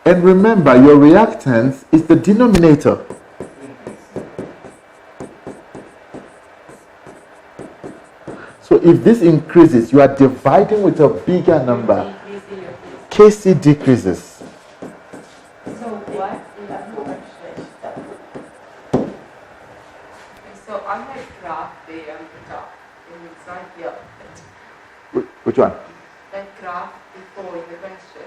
And remember, your reactants is the denominator. So if this increases, you are dividing with a bigger number. Kc decreases. So on that graph there on the top, and it's not here. Which one? That graph before the question,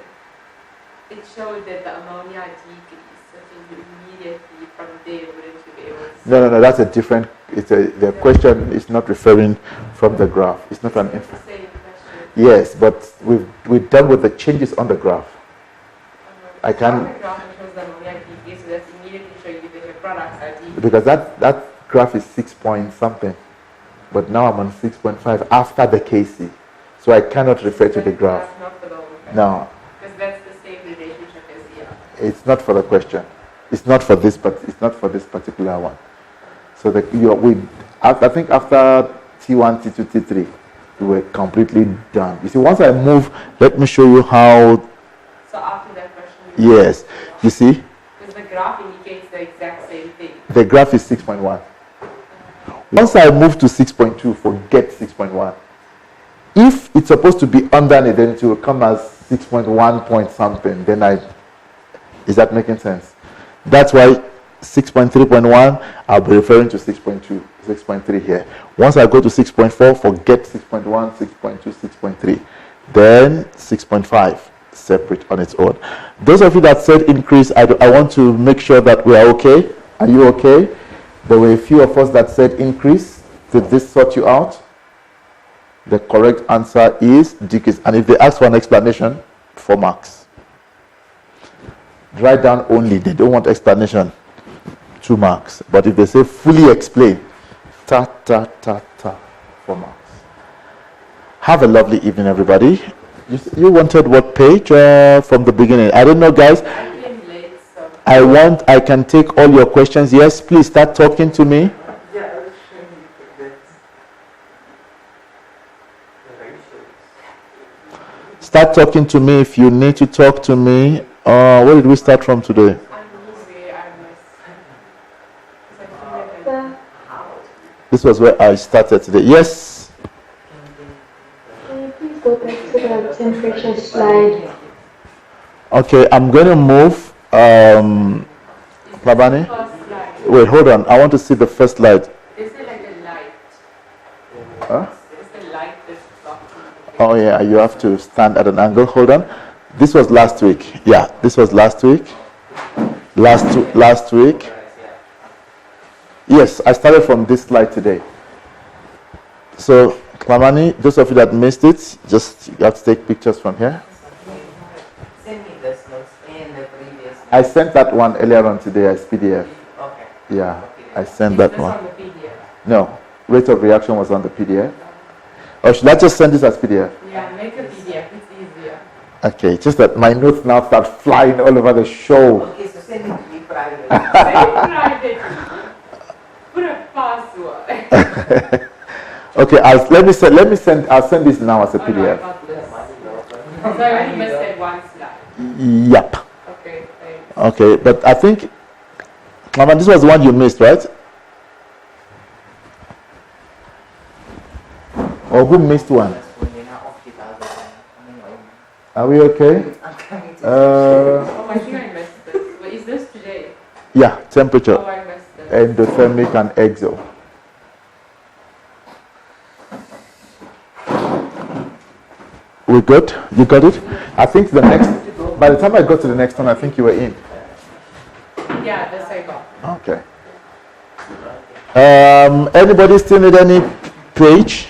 it showed that the ammonia decreased. So you immediately from there wouldn't you be able to see? No, that's a different. The question is not referring from the graph. It's not an. It's the same question. Yes, but we've done with the changes on the graph. I can. On the graph it shows the ammonia decrease, so that's immediately showing you that your products are decreasing. Because that graph is 6 point something, but now I'm on 6.5 after the Kc, so I cannot refer to the graph. Not for the whole question. No, Because that's the same relationship as here. it's not for the question. It's not for this, but it's not for this particular one. So I think after T1, T2, T3, we were completely done. You see, once I move, let me show you how. So after that question, Yes, you see, because the graph indicates the exact same thing. the graph is 6.1. Once I move to 6.2, forget 6.1. If it's supposed to be underneath, then it will come as 6.1 point something. Is that making sense? That's why 6.3.1, I'll be referring to 6.2, 6.3 here. Once I go to 6.4, forget 6.1, 6.2, 6.3. Then 6.5, separate on its own. Those of you that said increase, I want to make sure that we are okay. Are you okay? There were a few of us that said increase. Did this sort you out? The correct answer is decrease. And if they ask for an explanation, 4 marks. Write down only. They don't want explanation. 2 marks. But if they say fully explain, 4 marks. Have a lovely evening, everybody. You wanted what page from the beginning? I don't know, guys. I came late, so. I can take all your questions. Yes, please start talking to me. Yeah, I was showing you that. Start talking to me if you need to talk to me. Where did we start from today? This was where I started today. Yes? Can you please go back to the temperature slide? Okay, I'm going to move. Labani? First slide. Wait, hold on. I want to see the first slide. Is there like a light? Huh? Is the light that's blocking? Oh, yeah, you have to stand at an angle. Hold on. This was last week. Yeah, this was last week. Last week. Yes, I started from this slide today. So, Klamani, those of you that missed it, just you have to take pictures from here. Send me this notes in the previous. I sent that one earlier on today as PDF. Okay. Yeah, I sent that That's one. on the PDF. No, rate of reaction was on the PDF. Or should I just send this as PDF? Yeah, make a PDF. It's easier. Okay, just that my notes now start flying all over the show. Okay, so send it to me privately. Very private. Put a password. Okay, I'll send this now as a Oh, no, I PDF. got this. So I only missed that one slide. Yep. Okay, thanks. Okay, but I think, Mama, this was the one you missed, right? Or who missed one? Are we okay? Oh, I think I missed this. But is this today? Yeah, temperature, Oh, I missed this. endothermic and exo. We good? You got it? I think by the time I got to the next one, I think you were in. Yeah, this I got. Okay. Anybody still need any page?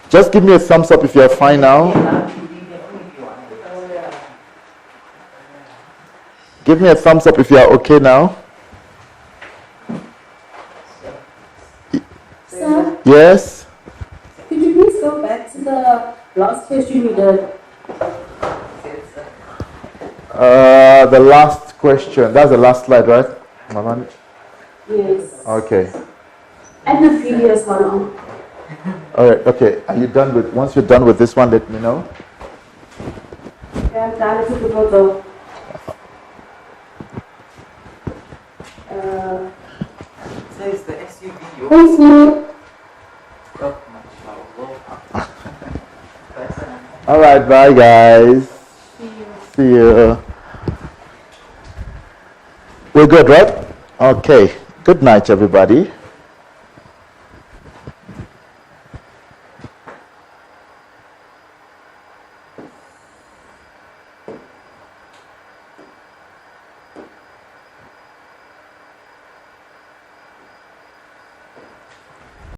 Just give me a thumbs up if you're fine now. Give me a thumbs up if you're okay now. Sir, Yes? could you please go back to the last question you did? The last question. That's the last slide, right? Maman? Yes. Okay. And the previous one. All right. Okay. Are you done with? Once you're done with this one, let me know. Yeah, that is the photo. Says the SUV. Thanks, you. Oh, mashallah. All right. Bye, guys. See you. We're good, right? Okay. Good night, everybody.